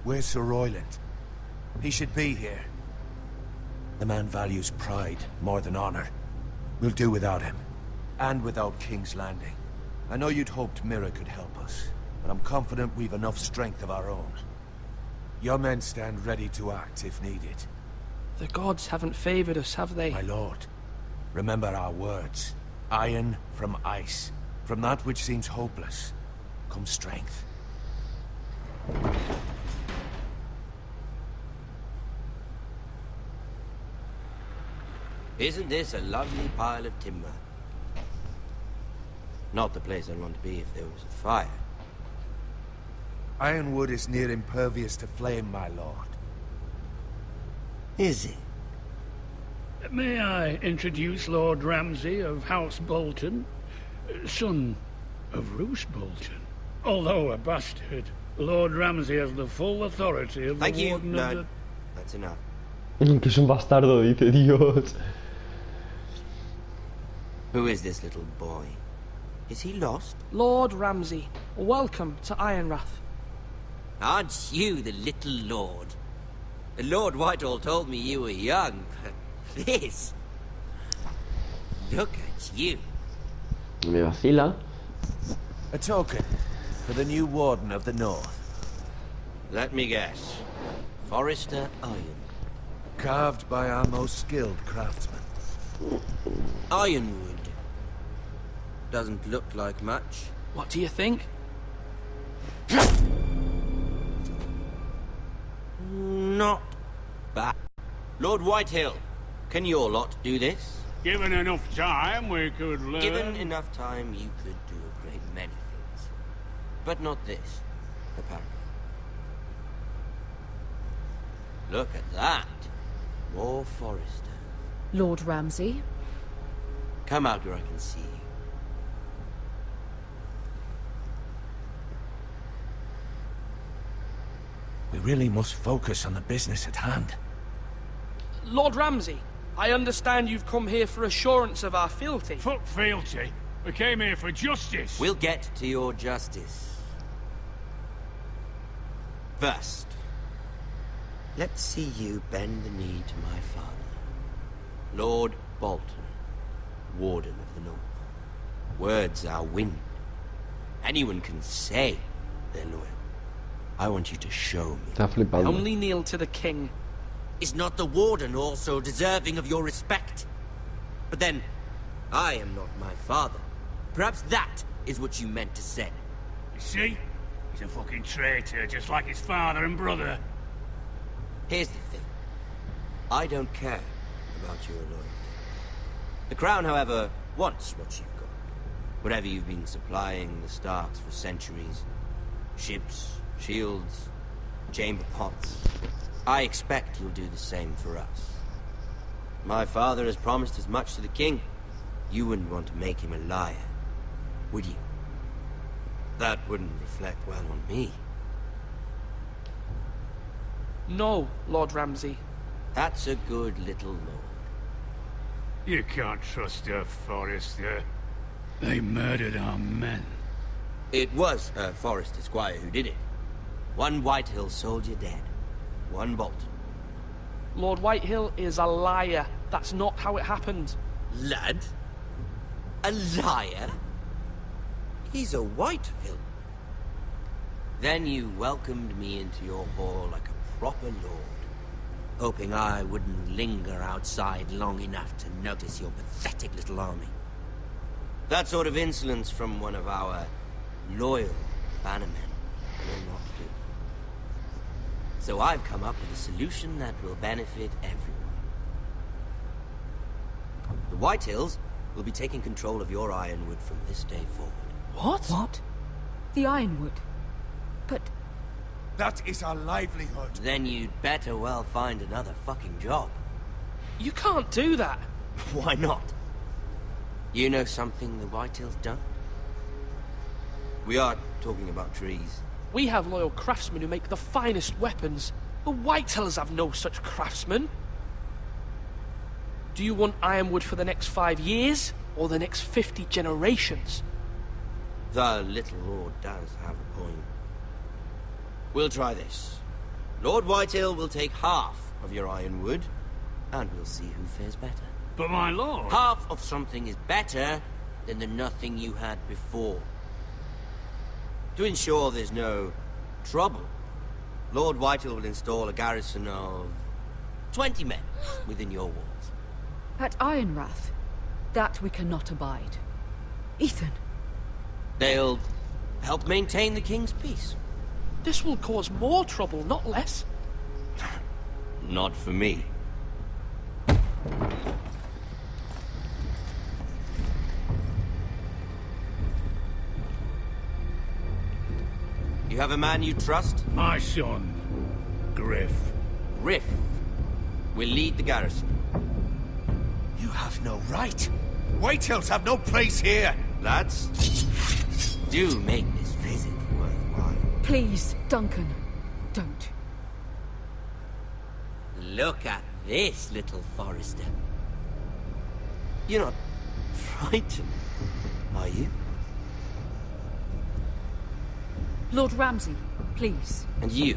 Where's Sir Royland? He should be here. The man values pride more than honor. We'll do without him. And without King's Landing. I know you'd hoped Mira could help us, but I'm confident we've enough strength of our own. Your men stand ready to act if needed. The gods haven't favored us, have they? My lord, remember our words. Iron from ice. From that which seems hopeless comes strength. Isn't this a lovely pile of timber? Not the place I'd want to be if there was a fire. Ironwood is near impervious to flame, my lord. Is it? May I introduce Lord Ramsay of House Bolton, son of Roose Bolton. Although a bastard, Lord Ramsay has the full authority of the Warden of the... That's enough. Que es un bastardo, dice Dios. Who is this little boy? Is he lost? Lord Ramsay, welcome to Ironrath. Aren't you the little lord? Lord Whitehall told me you were young, but this... Look at you. Me vacila. A token for the new Warden of the North. Let me guess. Forrester Iron. Carved by our most skilled craftsmen. Ironwood. Doesn't look like much. What do you think? Not bad. Lord Whitehill, can your lot do this? Given enough time, we could learn... Given enough time, you could do a great many things. But not this, apparently. Look at that. More Forrester. Lord Ramsay? Come out where I can see you. We really must focus on the business at hand. Lord Ramsay, I understand you've come here for assurance of our fealty. Fuck fealty. We came here for justice. We'll get to your justice. First, let's see you bend the knee to my father, Lord Bolton, Warden of the North. Words are wind. Anyone can say they're loyal. I want you to show me. Only kneel to the king. Is not the Warden also deserving of your respect? But then, I am not my father. Perhaps that is what you meant to say. You see? He's a fucking traitor, just like his father and brother. Here's the thing. I don't care about your loyalty. The Crown, however, wants what you've got. Whatever you've been supplying the Starks for centuries. Ships, shields, chamber pots. I expect you'll do the same for us. My father has promised as much to the king. You wouldn't want to make him a liar, would you? That wouldn't reflect well on me. No, Lord Ramsay. That's a good little lord. You can't trust a Forrester. They murdered our men. It was a Forrester squire who did it. One Whitehill soldier dead. One Bolton. Lord Whitehill is a liar. That's not how it happened. Lad? A liar? He's a Whitehill. Then you welcomed me into your hall like a proper lord, hoping I wouldn't linger outside long enough to notice your pathetic little army. That sort of insolence from one of our loyal bannermen will not do. So I've come up with a solution that will benefit everyone. The Whitehills will be taking control of your ironwood from this day forward. What? What? The ironwood? But... That is our livelihood. Then you'd better well find another fucking job. You can't do that. Why not? You know something the Whitehills don't? We are talking about trees. We have loyal craftsmen who make the finest weapons. The Whitehills have no such craftsmen. Do you want ironwood for the next 5 years, or the next 50 generations? The little lord does have a point. We'll try this. Lord Whitehill will take half of your ironwood, and we'll see who fares better. But my lord... Half of something is better than the nothing you had before. To ensure there's no trouble, Lord Whitehill will install a garrison of 20 men within your walls. At Ironrath? That we cannot abide. Ethan! They'll help maintain the king's peace. This will cause more trouble, not less. Not for me. You have a man you trust? My son, Griff. Griff will lead the garrison. You have no right. Whitehills have no place here. Lads, do make this visit worthwhile. Please, Duncan, don't. Look at this, little Forrester. You're not frightened, are you? Lord Ramsay, please. And you?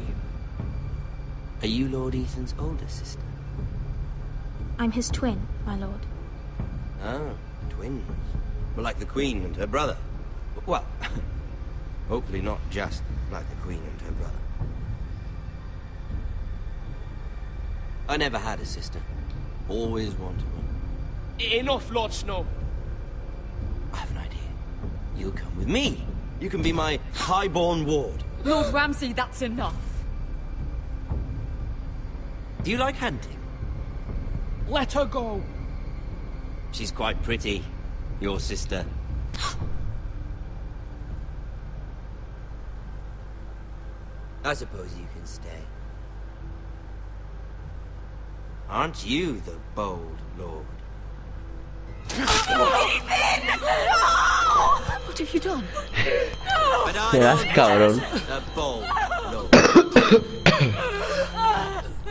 Are you Lord Ethan's older sister? I'm his twin, my lord. Oh, twins. Well, like the Queen and her brother. Well, hopefully not just like the Queen and her brother. I never had a sister. Always wanted one. Enough, Lord Snow. I have an idea. You'll come with me. You can be my highborn ward. Lord Ramsay, that's enough. Do you like hunting? Let her go. She's quite pretty, your sister. I suppose you can stay. Aren't you the bold lord? What have you done? But I Serás cabrón. the bold lord.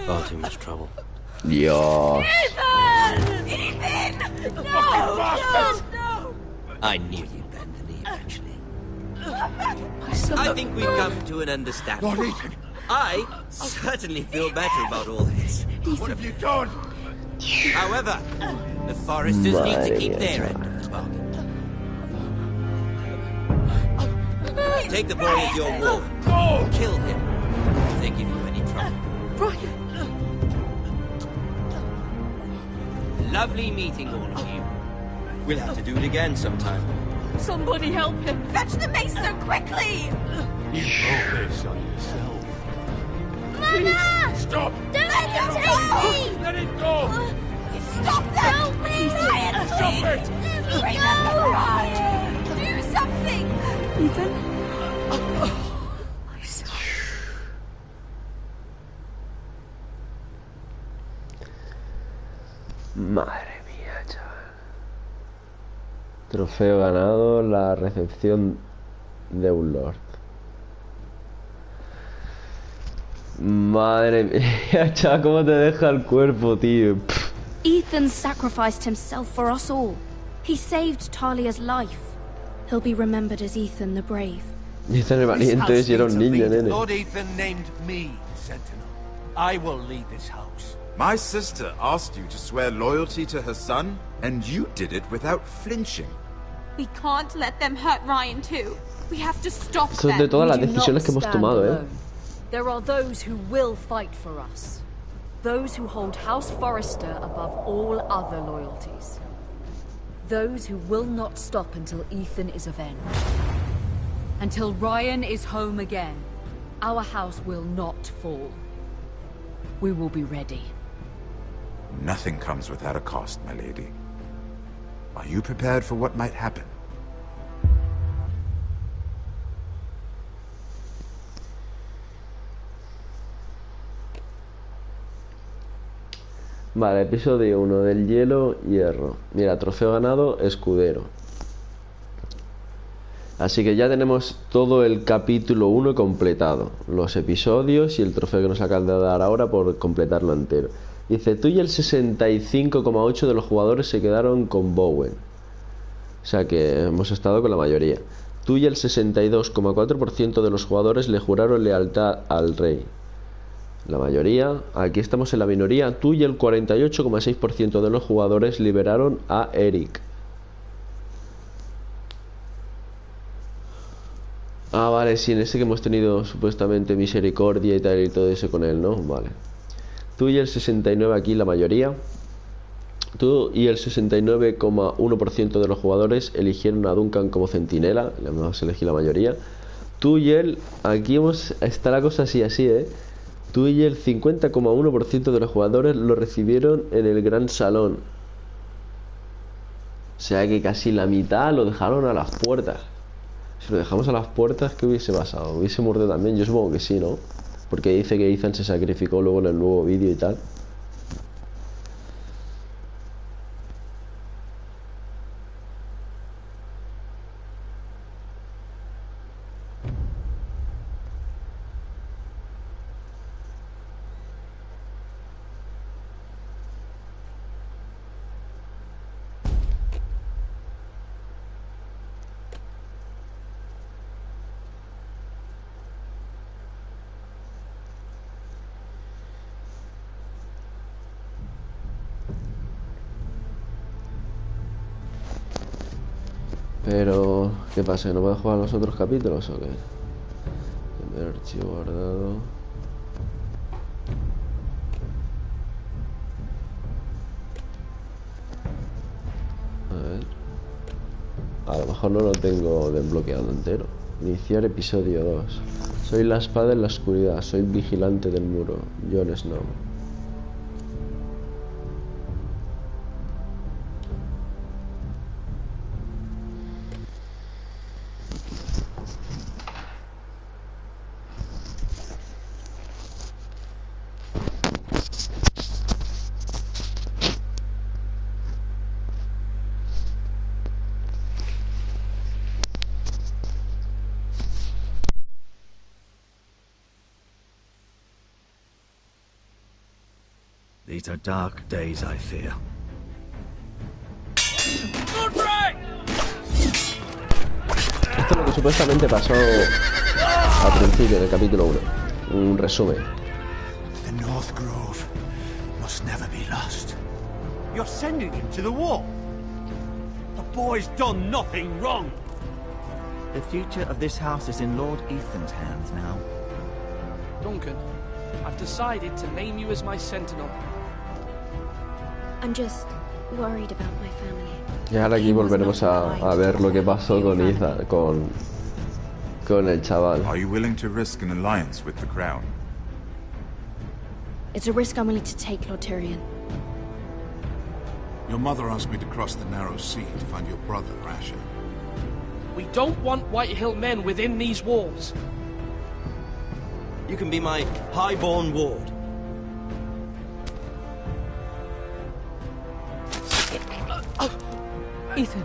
Far too much trouble. Dios. Ethan! No! I knew you'd bend the knee eventually. I think we've come to an understanding. Lord Ethan! I certainly feel better about all this. What have you done? However, the Foresters need to keep their end of the bargain. Take the boy as your ward. Kill him if they give you any trouble. Brian! Lovely meeting all of you. We'll have to do it again sometime. Somebody help him! Fetch the mace so quickly! You brought this on yourself. Please, stop! Don't let him take me! Let it go! Stop that! Help me! Ryan, Stop it! Remember Ryan! Do something! Ethan? Madre mía, chaval. Trofeo ganado, la recepción de un lord. Madre mía, chaval, cómo te deja el cuerpo, tío. Pff. Ethan sacrificed himself for us all. He saved Talia's life. He'll be remembered as Ethan the Brave. Ethan el valiente si era un niño, nene. Lord Ethan named me Sentinel. I will lead this house. My sister asked you to swear loyalty to her son, and you did it without flinching. We can't let them hurt Ryan too. We have to stop Eso es de todas las decisiones que hemos tomado, There are those who will fight for us. Those who hold House Forrester above all other loyalties. Those who will not stop until Ethan is avenged. Until Ryan is home again, our house will not fall. We will be ready. Nothing comes without a cost, my lady. Are you prepared for what might happen? Vale, episodio 1 del hielo, hierro. Mira, trofeo ganado, escudero. Así que ya tenemos todo el capítulo 1 completado. Los episodios y el trofeo que nos acaban de dar ahora por completarlo entero. Dice, tú y el 65,8% de los jugadores se quedaron con Bowen. O sea que hemos estado con la mayoría. Tú y el 62,4% de los jugadores le juraron lealtad al rey. La mayoría, aquí estamos en la minoría. Tú y el 48,6% de los jugadores liberaron a Eric. Ah, vale, sí, en ese que hemos tenido supuestamente misericordia y tal y todo eso con él, ¿no? Vale. Tú y el 69% aquí, la mayoría. Tú y el 69,1% de los jugadores eligieron a Duncan como centinela. Le hemos elegido la mayoría. Tú y él, aquí está la cosa así, ¿eh? Tú y el 50,1% de los jugadores lo recibieron en el gran salón. O sea que casi la mitad lo dejaron a las puertas. Si lo dejamos a las puertas, ¿qué hubiese pasado? ¿Hubiese muerto también? Yo supongo que sí, ¿no? Porque dice que Ethan se sacrificó luego en el nuevo vídeo y tal. Pero, ¿qué pasa? ¿No puedo jugar los otros capítulos o qué? Primer archivo guardado. A ver. A lo mejor no lo tengo desbloqueado entero. Iniciar episodio 2. Soy la espada en la oscuridad. Soy el vigilante del muro. Jon Snow. These are dark days, I fear. Esto es lo que supuestamente pasó al principio del capítulo 1. Un resumen. The North Grove must never be lost. You're sending him to the war? The boy's done nothing wrong. The future of this house is in Lord Ethan's hands now. Duncan, I've decided to name you as my sentinel. I'm just worried about my family. Y ahora aquí volveremos a ver lo que pasó con Ethan, con el chaval. Are you willing to risk an alliance with the crown? It's a risk I'm willing to take, Lord Tyrion. Your mother asked me to cross the narrow sea to find your brother, Asher. We don't want Whitehill men within these walls. You can be my highborn ward. Ethan.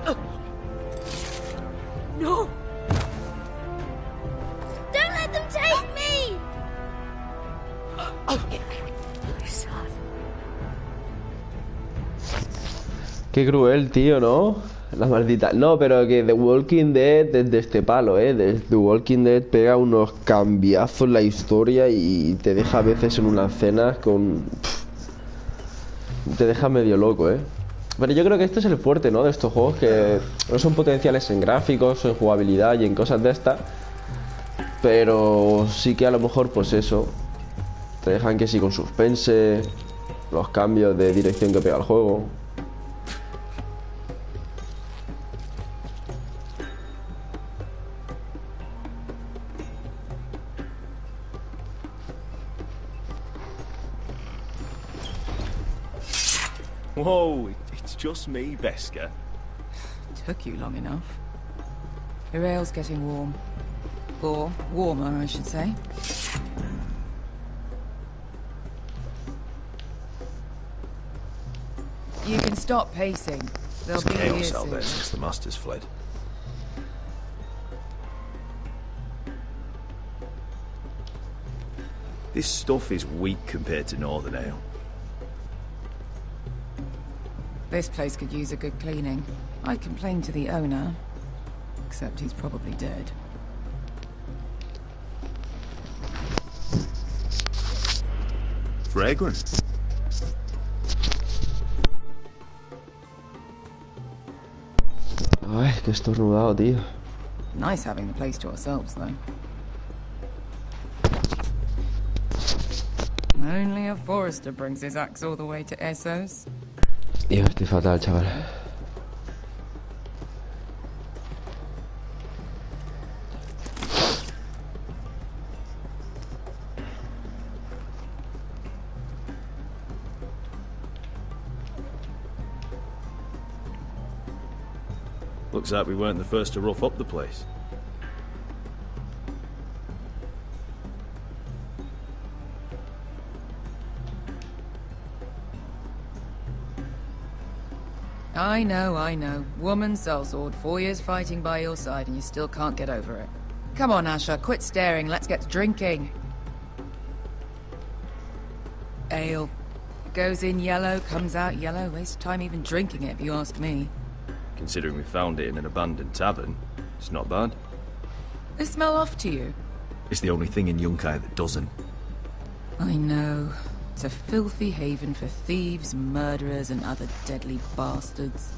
No! Don't let them take me! Qué cruel, tío, ¿no? La maldita... No, pero que The Walking Dead es de este palo, ¿eh? The Walking Dead pega unos cambiazos en la historia y te deja a veces en unas cenas con... Te deja medio loco, ¿eh? Pero yo creo que este es el fuerte, ¿no? De estos juegos, que no son potenciales en gráficos, en jugabilidad y en cosas de estas. Pero sí que a lo mejor, pues eso, te dejan que sí con suspense, los cambios de dirección que pega el juego. Whoa, it's just me, Veska. Took you long enough. Your ale's getting warm. Or warmer, I should say. You can stop pacing. There'll be Chaos years out there soon. since the Masters fled. This stuff is weak compared to Northern Ale. This place could use a good cleaning. I complained to the owner, except he's probably dead. Fragrant. Ay, qué estornudado, tío. Nice having the place to ourselves, though. Only a forester brings his axe all the way to Essos. Tío, estoy fatal, chaval. Looks like we weren't the first to rough up the place. I know. Woman sellsword, 4 years fighting by your side and you still can't get over it. Come on, Asher, quit staring, let's get to drinking. Ale. Goes in yellow, comes out yellow. Waste time even drinking it, if you ask me. Considering we found it in an abandoned tavern, it's not bad. They smell off to you? It's the only thing in Yunkai that doesn't. I know. It's a filthy haven for thieves, murderers, and other deadly bastards.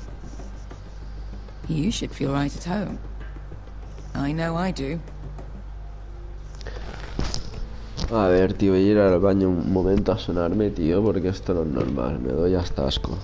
You should feel right at home. I know I do. A ver, tío, voy a ir al baño un momento a sonarme, tío, porque esto no es normal. Me doy hasta asco.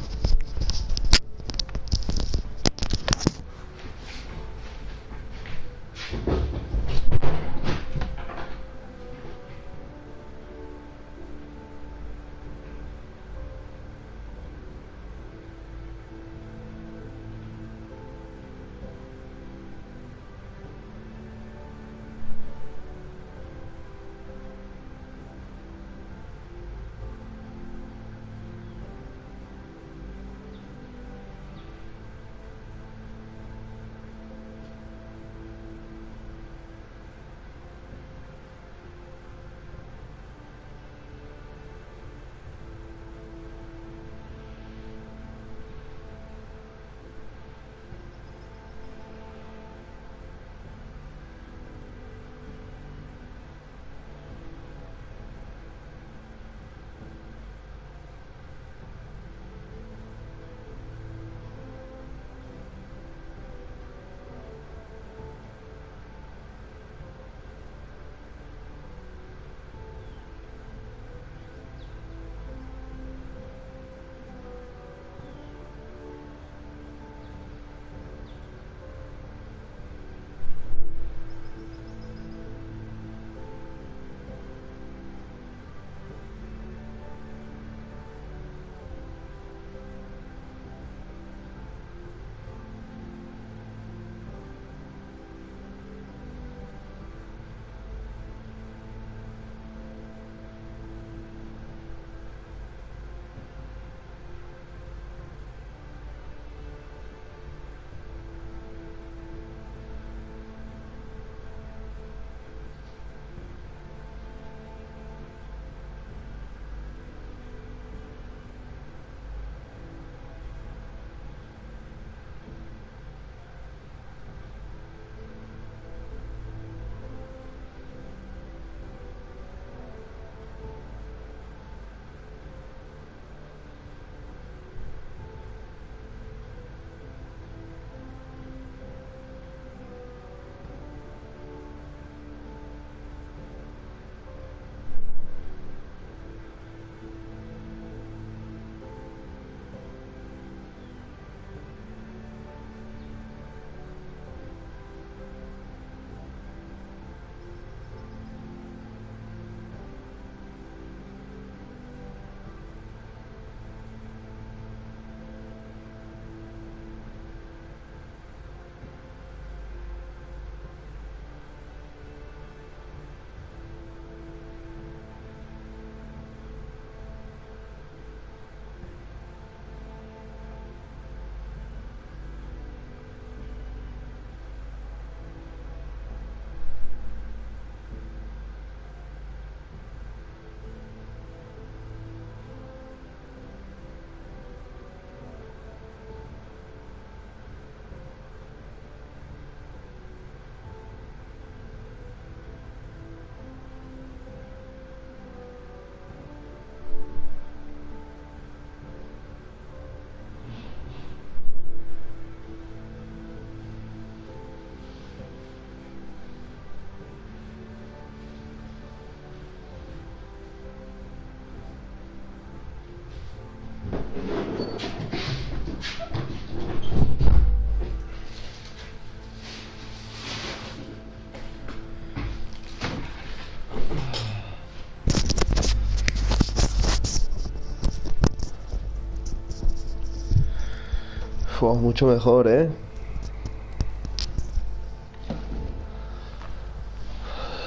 Oh, mucho mejor, ¿eh?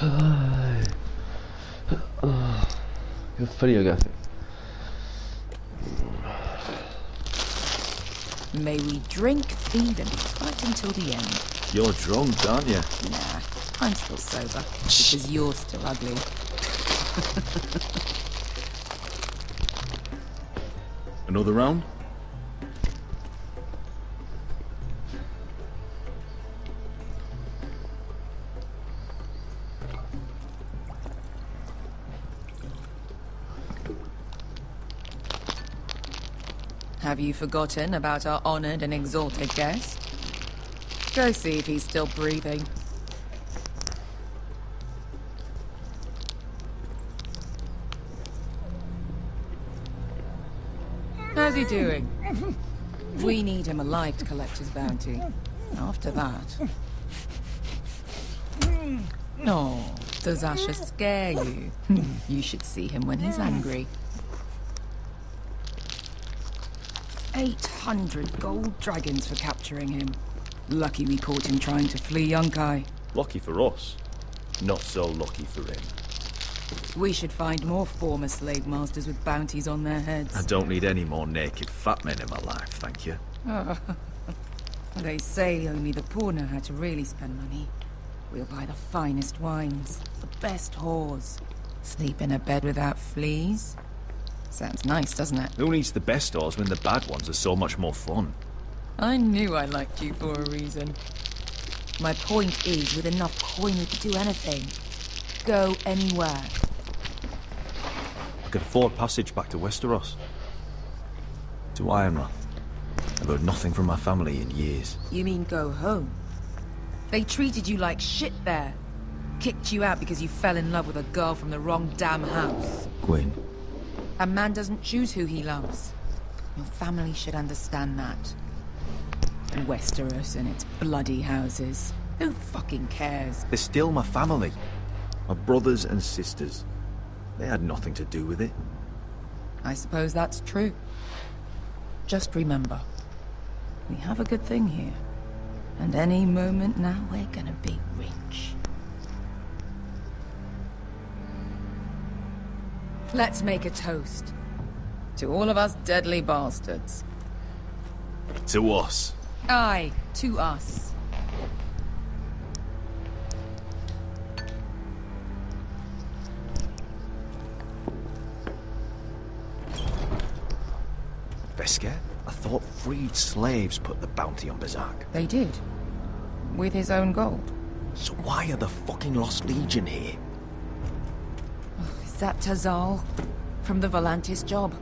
Ay. Qué frío que hace. May we drink evenly right until the end. You're drunk, aren't you? Nah, I'm still sober. Because you're still ugly. Another round? Have you forgotten about our honored and exalted guest? Go see if he's still breathing. How's he doing? We need him alive to collect his bounty. After that... No, does Asher scare you? You should see him when he's angry. 800 gold dragons for capturing him. Lucky we caught him trying to flee Yunkai. Lucky for us. Not so lucky for him. We should find more former slave masters with bounties on their heads. I don't need any more naked fat men in my life, thank you. They say only the poor know how to really spend money. We'll buy the finest wines, the best whores, sleep in a bed without fleas. Sounds nice, doesn't it? Who needs the best whores when the bad ones are so much more fun? I knew I liked you for a reason. My point is, with enough coin we could do anything. Go anywhere. I could afford passage back to Westeros. To Ironman. I've heard nothing from my family in years. You mean go home? They treated you like shit there. Kicked you out because you fell in love with a girl from the wrong damn house. Gwyn. A man doesn't choose who he loves. Your family should understand that. Westeros and its bloody houses. Who fucking cares? They're still my family. My brothers and sisters. They had nothing to do with it. I suppose that's true. Just remember, we have a good thing here. And any moment now, we're gonna be rich. Let's make a toast. To all of us deadly bastards. To us. Aye, to us. Beskar? I thought freed slaves put the bounty on Berserk. They did. With his own gold. So why are the fucking Lost Legion here? Is that Tazal? From the Volantis job?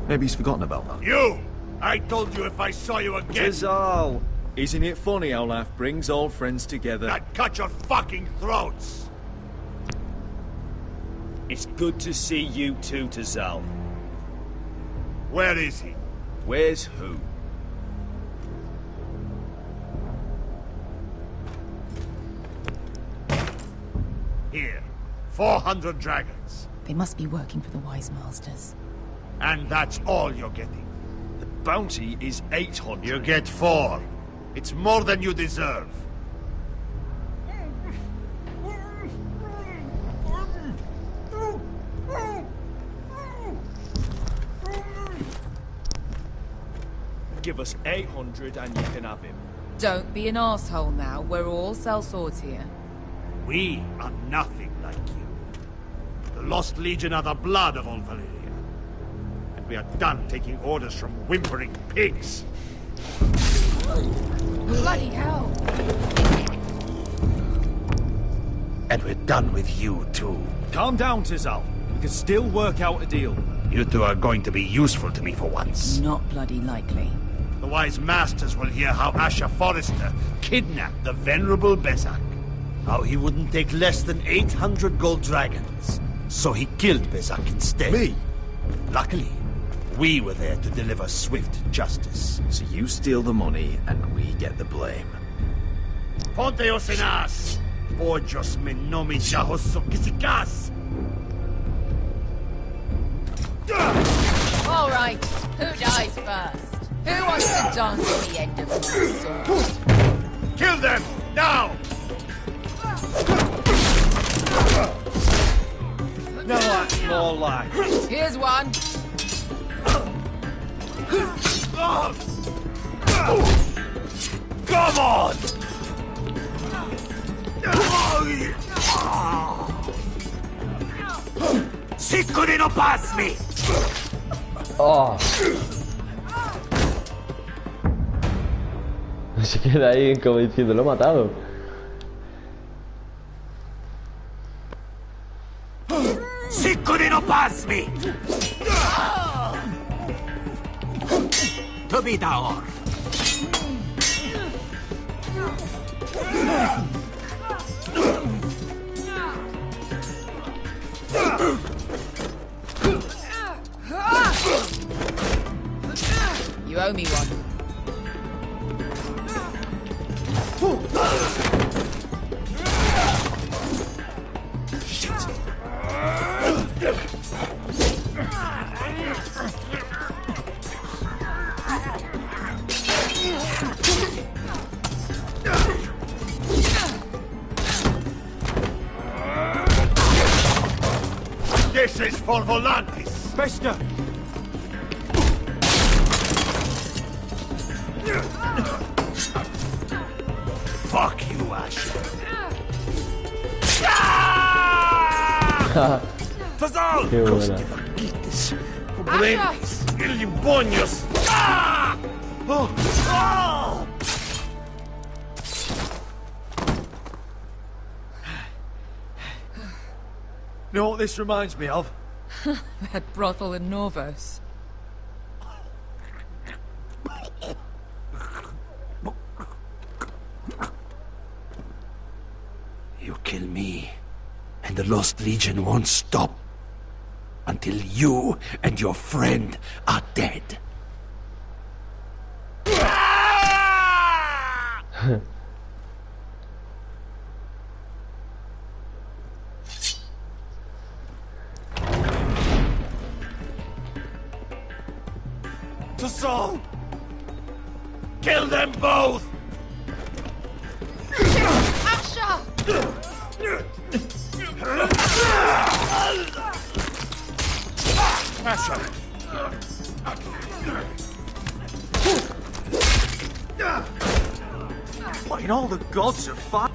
Maybe he's forgotten about that. You! I told you if I saw you again... Tazal! Isn't it funny how life brings old friends together? I'd cut your fucking throats! It's good to see you too, Tazal. Where is he? Where's who? Here. 400 dragons. They must be working for the Wise Masters. And that's all you're getting. The bounty is 800. You get 4. It's more than you deserve. Give us 800 and you can have him. Don't be an asshole now. We're all sellswords here. We are nothing like you. The Lost Legion are the blood of all Valyria. And we are done taking orders from whimpering pigs. Bloody hell! And we're done with you, too. Calm down, Tazal. We can still work out a deal. You two are going to be useful to me for once. Not bloody likely. The Wise Masters will hear how Asher Forrester kidnapped the venerable Berserk. How he wouldn't take less than 800 gold dragons. So he killed Berserk instead. Me? Luckily, we were there to deliver swift justice. So you steal the money and we get the blame. Ponteos en as! Ojos me nomi jahoso kisikas! All right, who dies first? Who wants to dance at the end of my sword? Kill them! Now! Now that's more like. Here's one. Come on! Siccone no pasmi! Oh. Se queda ahí como diciendo, lo he matado. Siccone no pasmi! Tobidaor! You owe me one. This is for Volantis! Bester! Fuck you, Ash! Fazal! Qué buena. Problemas! Illimbonios! Oh! Oh! You know what this reminds me of? That brothel in Norvos. You kill me, and the Lost Legion won't stop until you and your friend are dead. To Saul! Kill them both! Asha! Asha! What in all the gods of fire?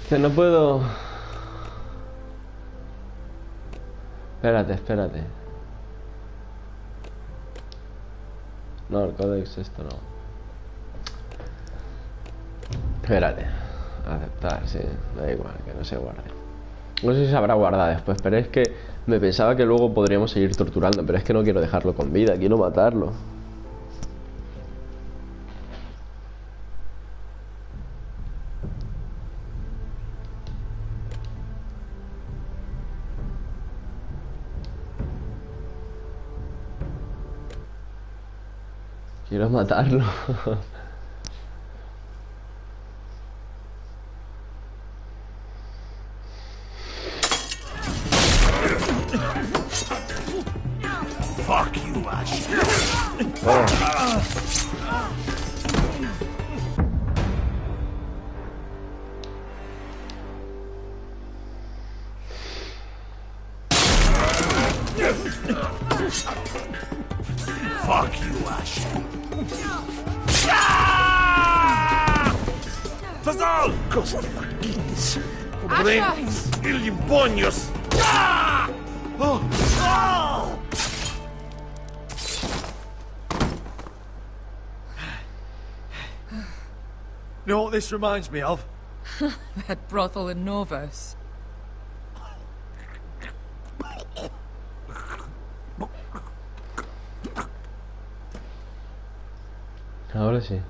Que no puedo. Espérate. No, el códex esto no. Espérate. Aceptar, sí. Da igual, que no se guarde. No sé si se habrá guardado después, pero es que me pensaba que luego podríamos seguir torturando, pero es que no quiero dejarlo con vida, quiero matarlo. Quiero matarlo. Fuck you, Ash. Fuck you, Ash. Fazal! Cosa de fucking Problemas! Illimbonios! Oh! Oh! You know what this reminds me of? That brothel in Norvos. Ahora sí.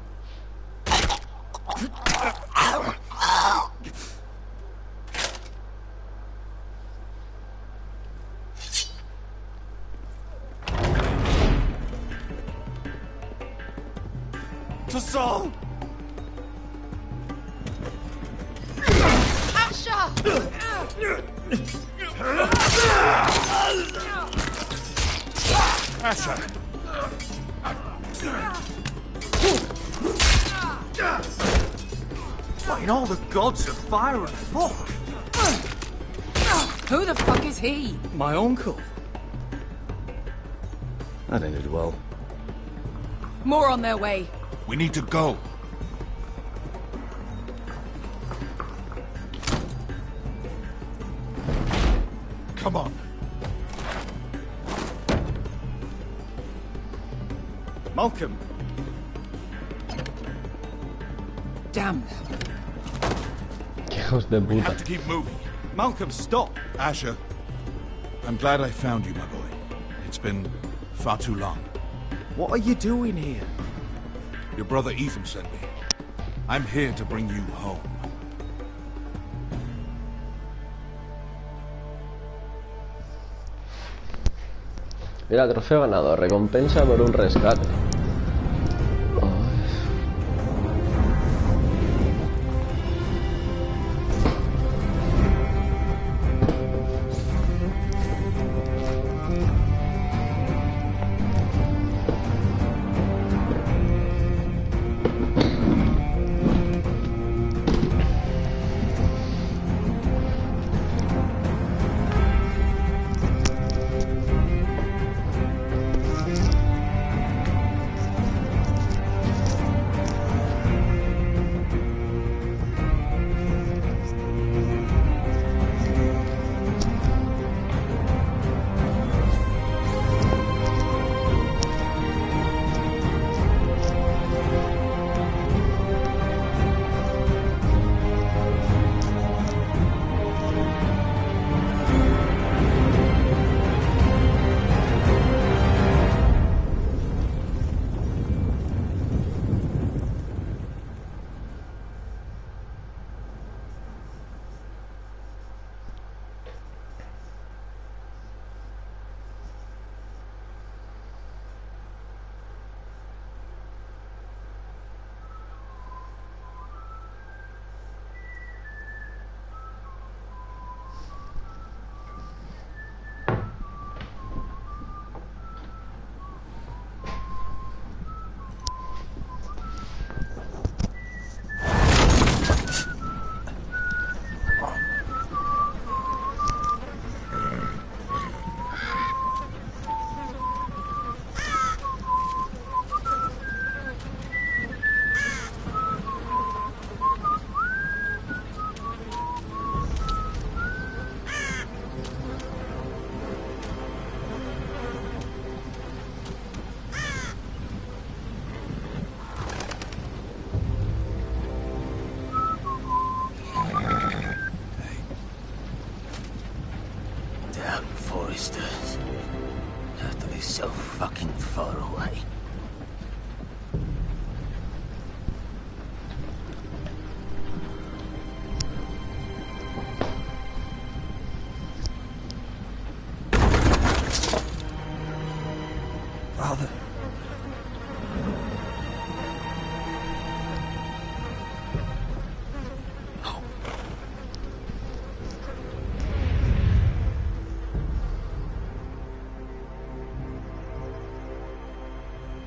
To Saul! Asha! Asha! What in all the gods of fire and fuck? Who the fuck is he? My uncle. That ended well. More on their way. We need to go. Come on. Malcolm. Damn. Hijos de We puta. have to keep moving. Malcolm, stop. Asher, I'm glad I found you, my boy. It's been far too long. What are you doing here? Your brother Ethan sent me. I'm here to bring you home. Mira, trofeo ganado. Recompensa por un rescate. Have to be so fucking far away. Father.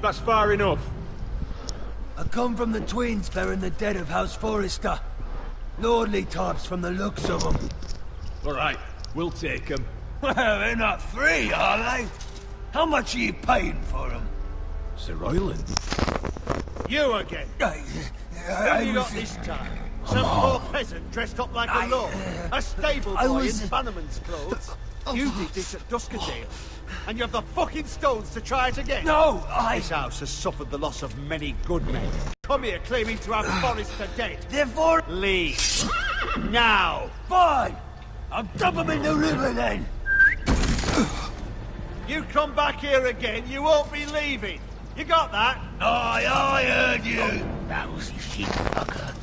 That's far enough. I come from the twins bearing the dead of House Forrester. Lordly types from the looks of them. All right, we'll take them. Well, they're not free, are they? How much are you paying for them? Sir Royland. You again. Who have you got this time? Some poor peasant dressed up like a lord. A stable boy in Bannerman's clothes. You did this at Duskendale. And you have the fucking stones to try it again? No, This house has suffered the loss of many good men. Come here claiming to have Forrester dead. Therefore... Leave. Now. Fine! I'll dump them in the river then! You come back here again, you won't be leaving. You got that? Aye, I heard you! Lousy sheep fucker.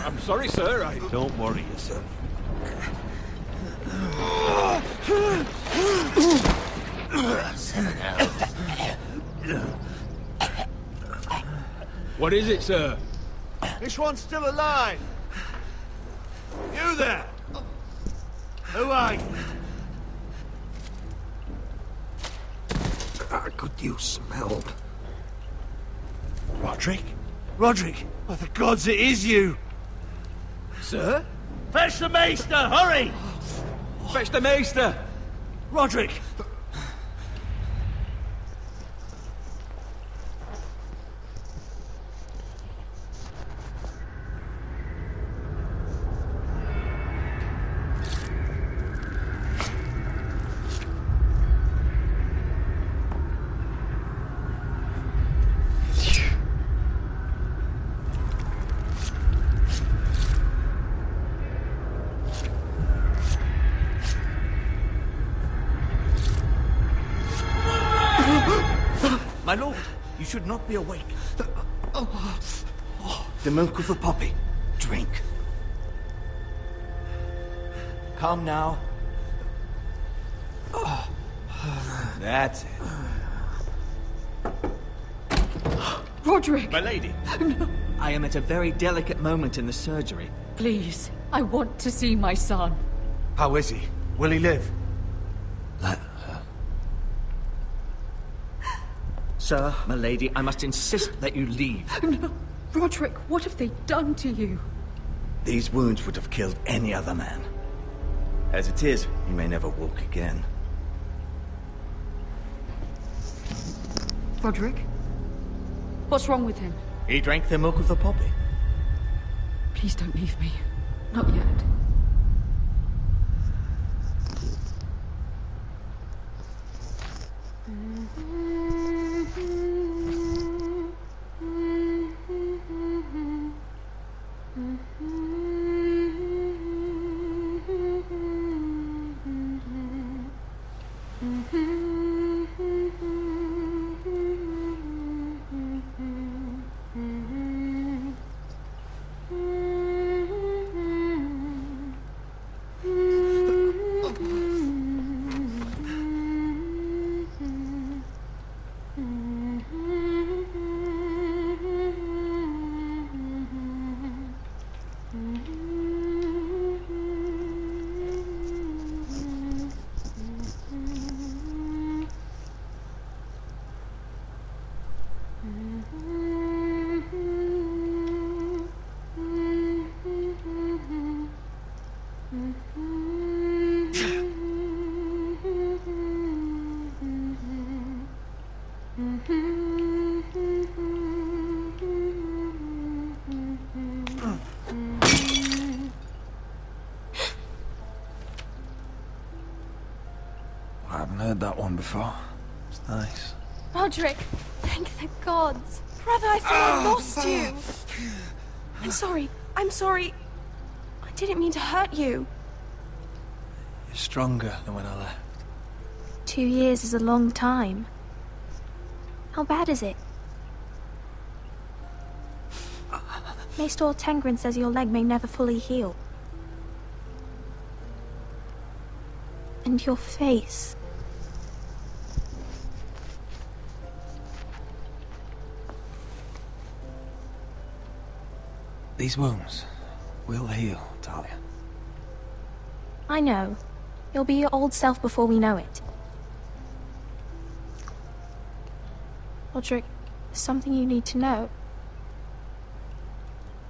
I'm sorry, sir. Don't worry yourself. What is it, sir? This one's still alive. You there? Who are you? How good you smelled. Roderick? Roderick! By the gods, it is you! Sir? Fetch the maester, hurry! Fetch the maester! Roderick! My lord, you should not be awake. The milk of the poppy. Drink. Calm now. That's it. Roderick! My lady, No. I am at a very delicate moment in the surgery. Please, I want to see my son. How is he? Will he live? Sir, my lady, I must insist that you leave. No. Roderick, what have they done to you? These wounds would have killed any other man. As it is, you may never walk again. Roderick? What's wrong with him? He drank the milk of the poppy. Please don't leave me. Not yet. I haven't heard that one before. It's nice. Roderick, thank the gods. Brother, I thought I lost you. I'm sorry. I didn't mean to hurt you. You're stronger than when I left. 2 years is a long time. How bad is it? Maester Tengrin says your leg may never fully heal. And your face. These wounds will heal, Talia. I know. You'll be your old self before we know it. Roderick, there's something you need to know.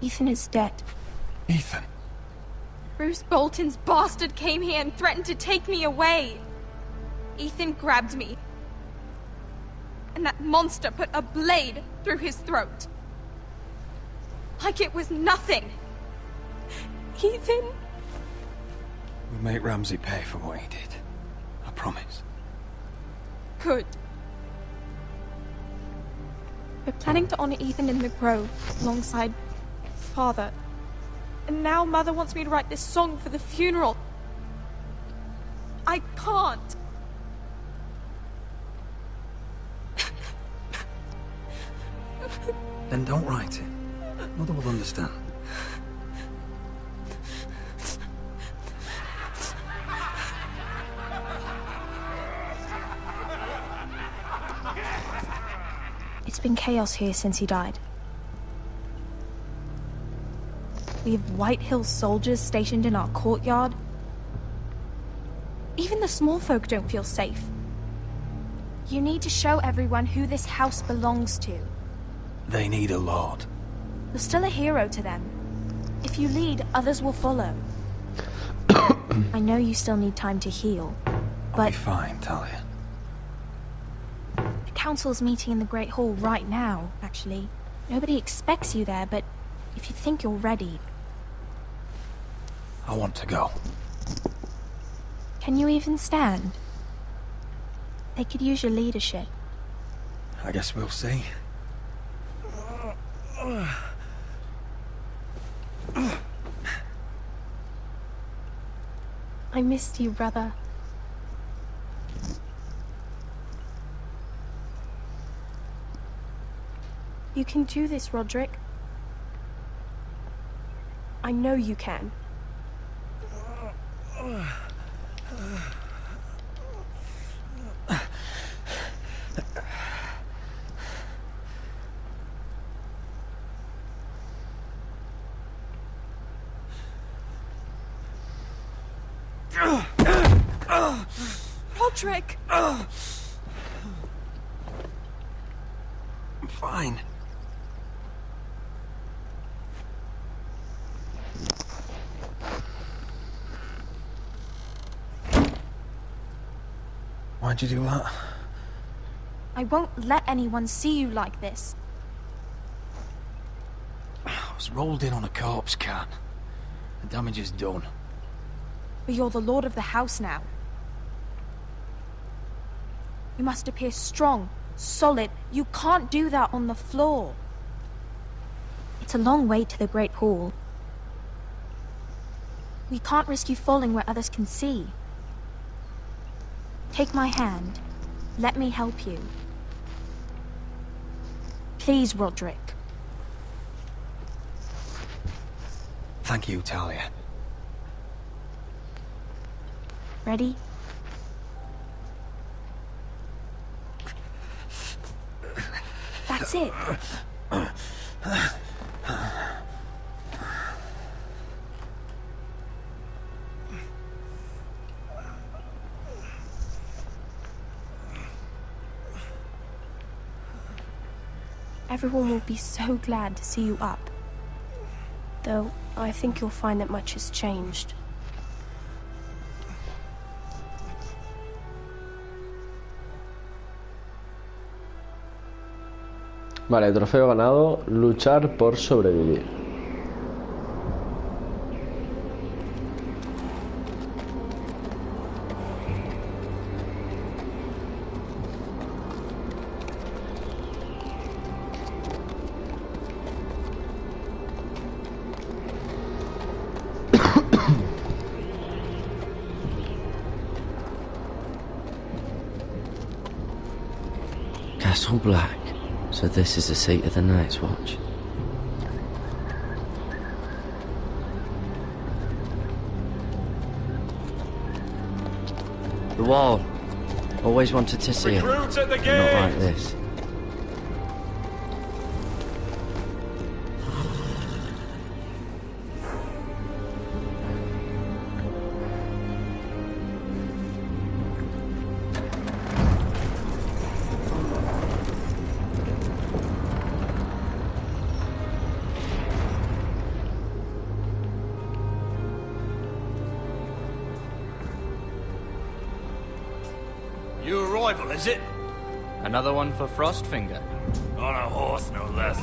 Ethan is dead. Ethan? Bruce Bolton's bastard came here and threatened to take me away. Ethan grabbed me. And that monster put a blade through his throat. Like it was nothing. Ethan? We'll make Ramsay pay for what he did. I promise. Good. We're planning to honor Ethan in the grove, alongside Father. And now Mother wants me to write this song for the funeral. I can't. Then don't write it. Mother will understand. It's been chaos here since he died. We have White Hill soldiers stationed in our courtyard. Even the small folk don't feel safe. You need to show everyone who this house belongs to. They need a lord. You're still a hero to them. If you lead, others will follow. I know you still need time to heal, but... I'll be fine, Talia. The council's meeting in the Great Hall right now, actually. Nobody expects you there, but if you think you're ready... I want to go. Can you even stand? They could use your leadership. I guess we'll see. I missed you, brother. You can do this, Roderick. I know you can. Roderick! I'm fine. Why'd you do that? I won't let anyone see you like this. I was rolled in on a corpse cart. The damage is done. But you're the lord of the house now. You must appear strong, solid. You can't do that on the floor. It's a long way to the Great Hall. We can't risk you falling where others can see. Take my hand. Let me help you. Please, Roderick. Thank you, Talia. Ready? That's it. Everyone will be so glad to see you up. Though, I think you'll find that much has changed. Vale, trofeo ganado, luchar por sobrevivir. Castle Black. So this is the seat of the Night's Watch. The wall. Always wanted to see it. Recruits at the Not gate! like this. New arrival, is it? Another one for Frostfinger. On a horse, no less.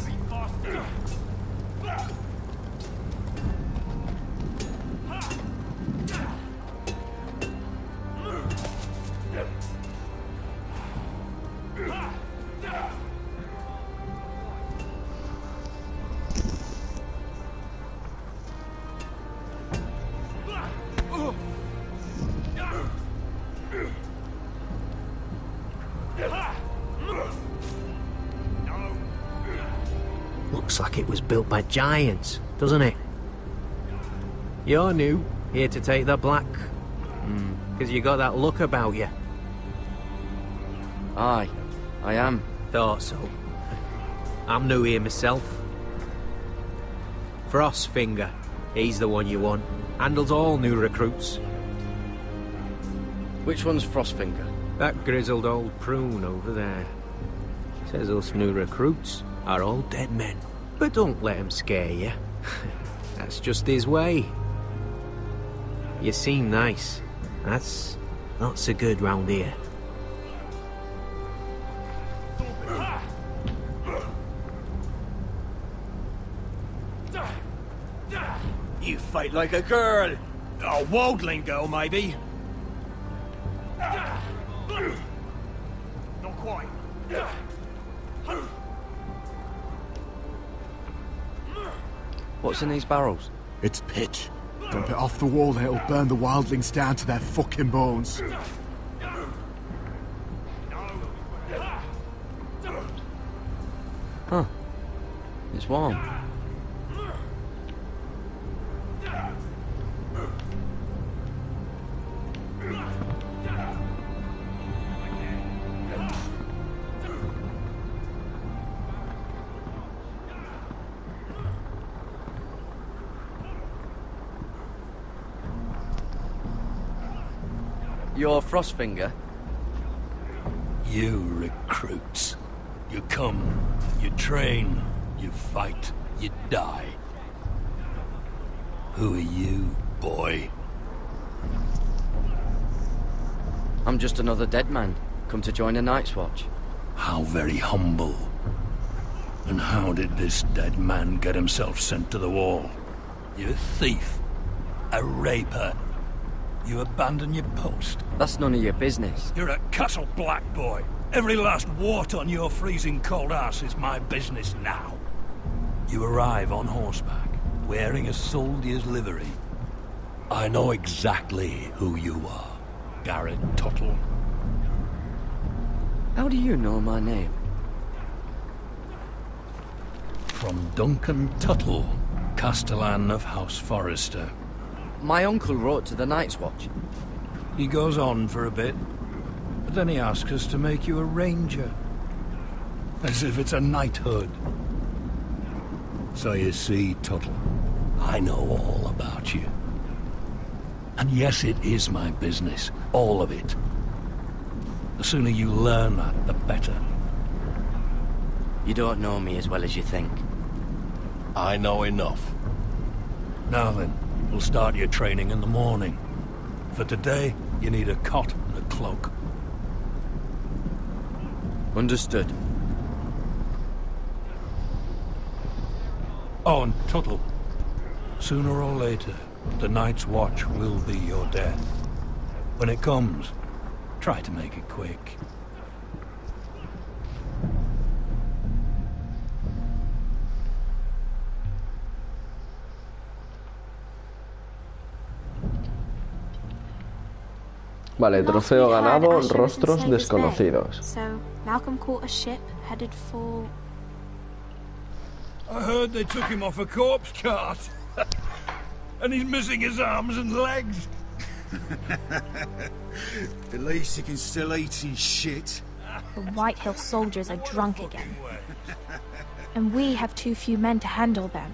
Looks like it was built by giants, doesn't it? You're new, here to take the black. Because you got that look about you. Aye, I am. Thought so. I'm new here myself. Frostfinger, he's the one you want. Handles all new recruits. Which one's Frostfinger? That grizzled old prune over there says us new recruits are all dead men. But don't let him scare you. That's just his way. You seem nice. That's not so good round here. You fight like a girl. A worldling girl, maybe. Not quite. What's in these barrels? It's pitch. Dump it off the wall and it'll burn the wildlings down to their fucking bones. Huh. It's warm. You're Frostfinger? You recruits. You come, you train, you fight, you die. Who are you, boy? I'm just another dead man, come to join the Night's Watch. How very humble. And how did this dead man get himself sent to the wall? You a thief, a raper. You abandon your post. That's none of your business. You're a Castle Black boy. Every last wart on your freezing cold ass is my business now. You arrive on horseback, wearing a soldier's livery. I know exactly who you are, Garrett Tuttle. How do you know my name? From Duncan Tuttle, Castellan of House Forrester. My uncle wrote to the Night's Watch. He goes on for a bit, but then he asks us to make you a ranger. As if it's a knighthood. So you see, Tuttle, I know all about you. And yes, it is my business, all of it. The sooner you learn that, the better. You don't know me as well as you think. I know enough. Now then, we'll start your training in the morning. For today, you need a cot and a cloak. Understood. Oh, and Tuttle, sooner or later, the Night's Watch will be your death. When it comes, try to make it quick. Vale, trofeo ganado, rostros desconocidos. So, Malcolm caught a ship headed for... I heard they took him off a corpse cart. And he's missing his arms and legs. At least he can still eat his shit. The Whitehill soldiers are drunk again. And we have too few men to handle them.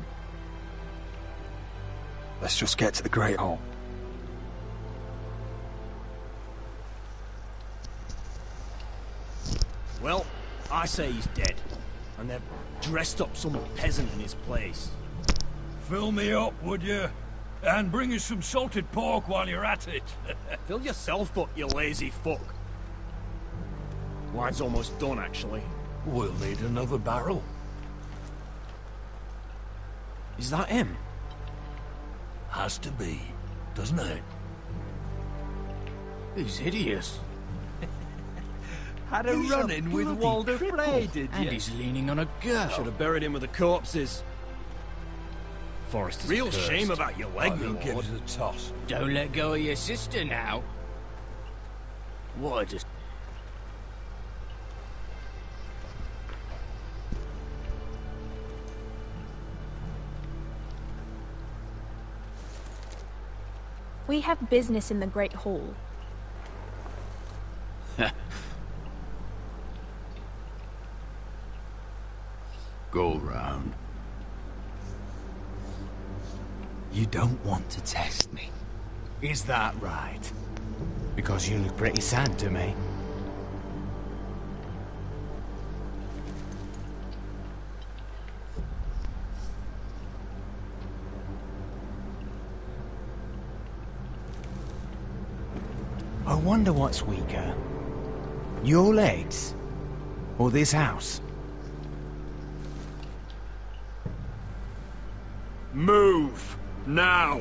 Let's just get to the Great Hall. Well, I say he's dead. And they've dressed up some peasant in his place. Fill me up, would you? And bring us some salted pork while you're at it. Fill yourself up, you lazy fuck. Wine's almost done, actually. We'll need another barrel. Is that him? Has to be, doesn't it? He's hideous. Had a run-in with Walder Frey, did you? And he's leaning on a girl. Should have buried him with the corpses. Forrester's real cursed. Shame about your leg, Who my gives lord. a toss? Don't let go of your sister now. What just... We have business in the Great Hall. Go round. You don't want to test me. Is that right? Because you look pretty sad to me. I wonder what's weaker. Your legs? Or this house? Move! Now!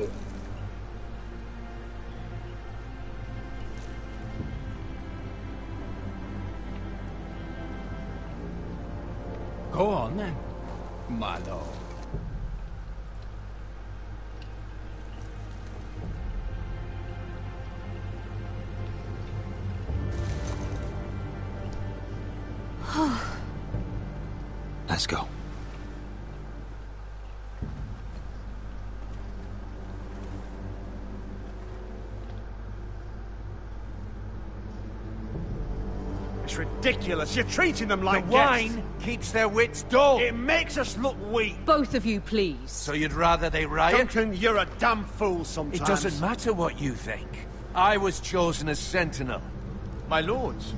Go on then, my lord. Let's go. It's ridiculous. You're treating them like The wine keeps their wits dull. It makes us look weak. Both of you, please. So you'd rather they riot? Duncan, you're a damn fool sometimes. It doesn't matter what you think. I was chosen as sentinel. My lords.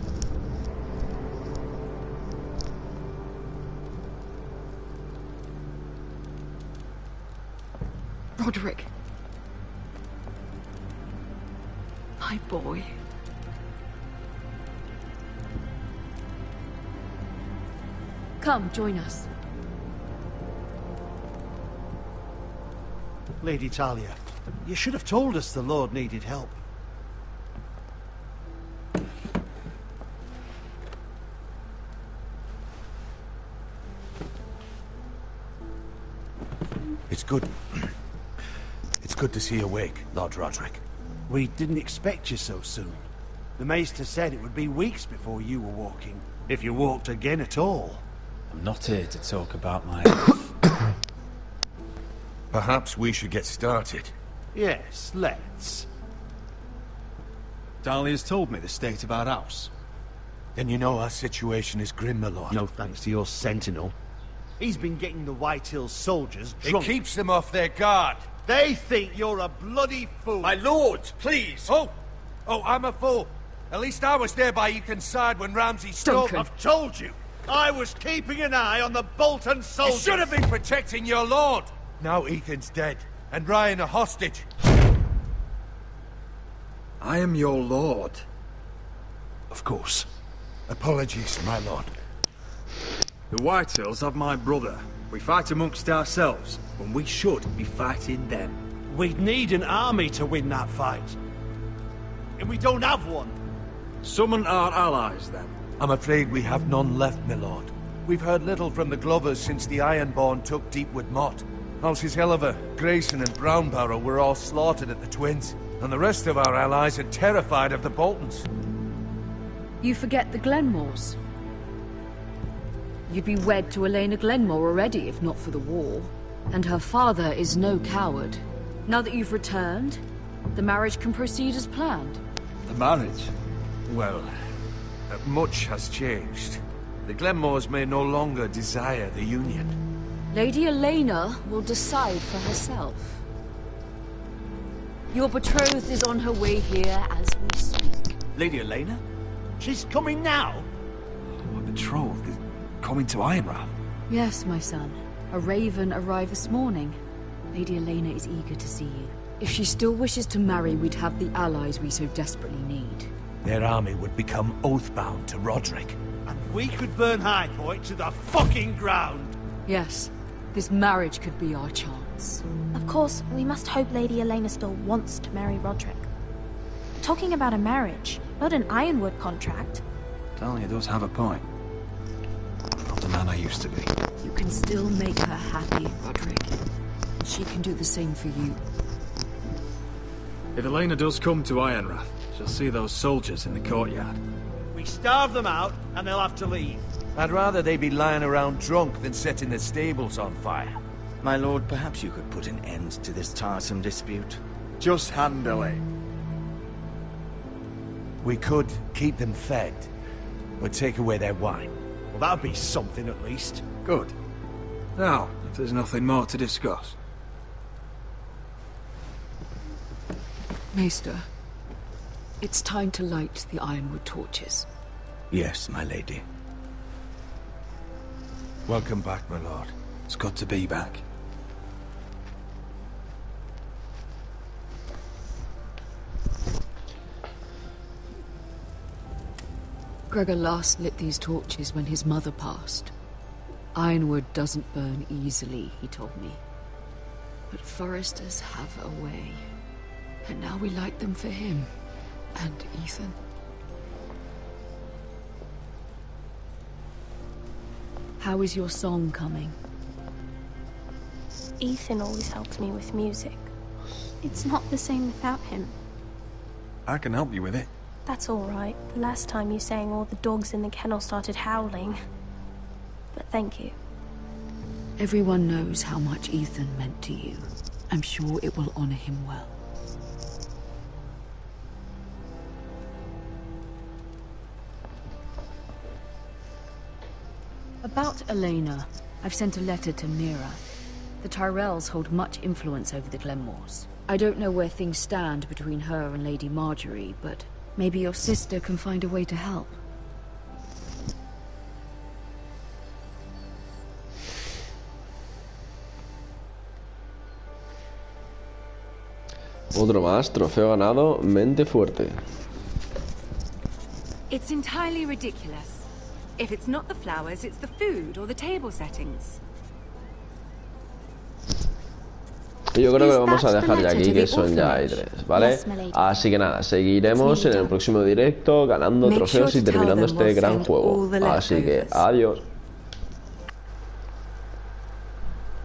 Roderick. My boy. Come, join us. Lady Talia, you should have told us the Lord needed help. It's good. It's good to see you awake, Lord Roderick. We didn't expect you so soon. The Maester said it would be weeks before you were walking, if you walked again at all. I'm not here to talk about my... Perhaps we should get started. Yes, let's. Dahlia's told me the state of our house. Then you know our situation is grim, my lord. No thanks to your sentinel. He's been getting the White Hills soldiers It drunk. keeps them off their guard. They think you're a bloody fool. My lords, please. Oh, I'm a fool. At least I was there by Ethan's side when Ramsay stole... I've told you. I was keeping an eye on the Bolton You soldiers. should have been protecting your lord. Now Ethan's dead, and Ryan a hostage. I am your lord. Of course. Apologies, my lord. The Whitehills have my brother. We fight amongst ourselves, when we should be fighting them. We'd need an army to win that fight. And we don't have one. Summon our allies, then. I'm afraid we have none left, my lord. We've heard little from the Glovers since the Ironborn took Deepwood Motte. Halsey's Helliver, Grayson and Brownbarrow were all slaughtered at the Twins, and the rest of our allies are terrified of the Boltons. You forget the Glenmores. You'd be wed to Elena Glenmore already, if not for the war. And her father is no coward. Now that you've returned, the marriage can proceed as planned. The marriage? Well, much has changed. The Glenmores may no longer desire the union. Lady Elena will decide for herself. Your betrothed is on her way here as we speak. Lady Elena? She's coming now? My betrothed is coming to Ironrath. Yes, my son. A raven arrived this morning. Lady Elena is eager to see you. If she still wishes to marry, we'd have the allies we so desperately need. Their army would become oath-bound to Roderick. And we could burn High Point to the fucking ground. Yes, this marriage could be our chance. Of course, we must hope Lady Elena still wants to marry Roderick. Talking about a marriage, not an Ironwood contract. Dahlia does have a point. Not the man I used to be. You can still make her happy, Roderick. She can do the same for you. If Elena does come to Ironrath, she'll see those soldiers in the courtyard. We starve them out, and they'll have to leave. I'd rather they be lying around drunk than setting the stables on fire. My lord, perhaps you could put an end to this tiresome dispute. Just handle it. We could keep them fed, but take away their wine. Well, that'd be something at least. Good. Now, if there's nothing more to discuss. Maester, it's time to light the Ironwood torches. Yes, my lady. Welcome back, my lord. It's good to be back. Gregor last lit these torches when his mother passed. Ironwood doesn't burn easily, he told me. But foresters have a way. And now we light them for him. And Ethan. How is your song coming? Ethan always helps me with music. It's not the same without him. I can help you with it. That's all right. The last time you sang, all the dogs in the kennel started howling. But thank you. Everyone knows how much Ethan meant to you. I'm sure it will honor him well. About Elena, I've sent a letter to Mira. The Tyrells hold much influence over the Glenmores. I don't know where things stand between her and Lady Marjorie, but maybe your sister can find a way to help. Otro más, trofeo ganado, mente fuerte. It's entirely ridiculous. If it's not the flowers, it's the food or the table settings. Yo creo que lo vamos a dejar ya aquí, que son ya hay 3, ¿vale? Así que nada, seguiremos en el próximo directo ganando trofeos y terminando este gran juego. Así que adiós.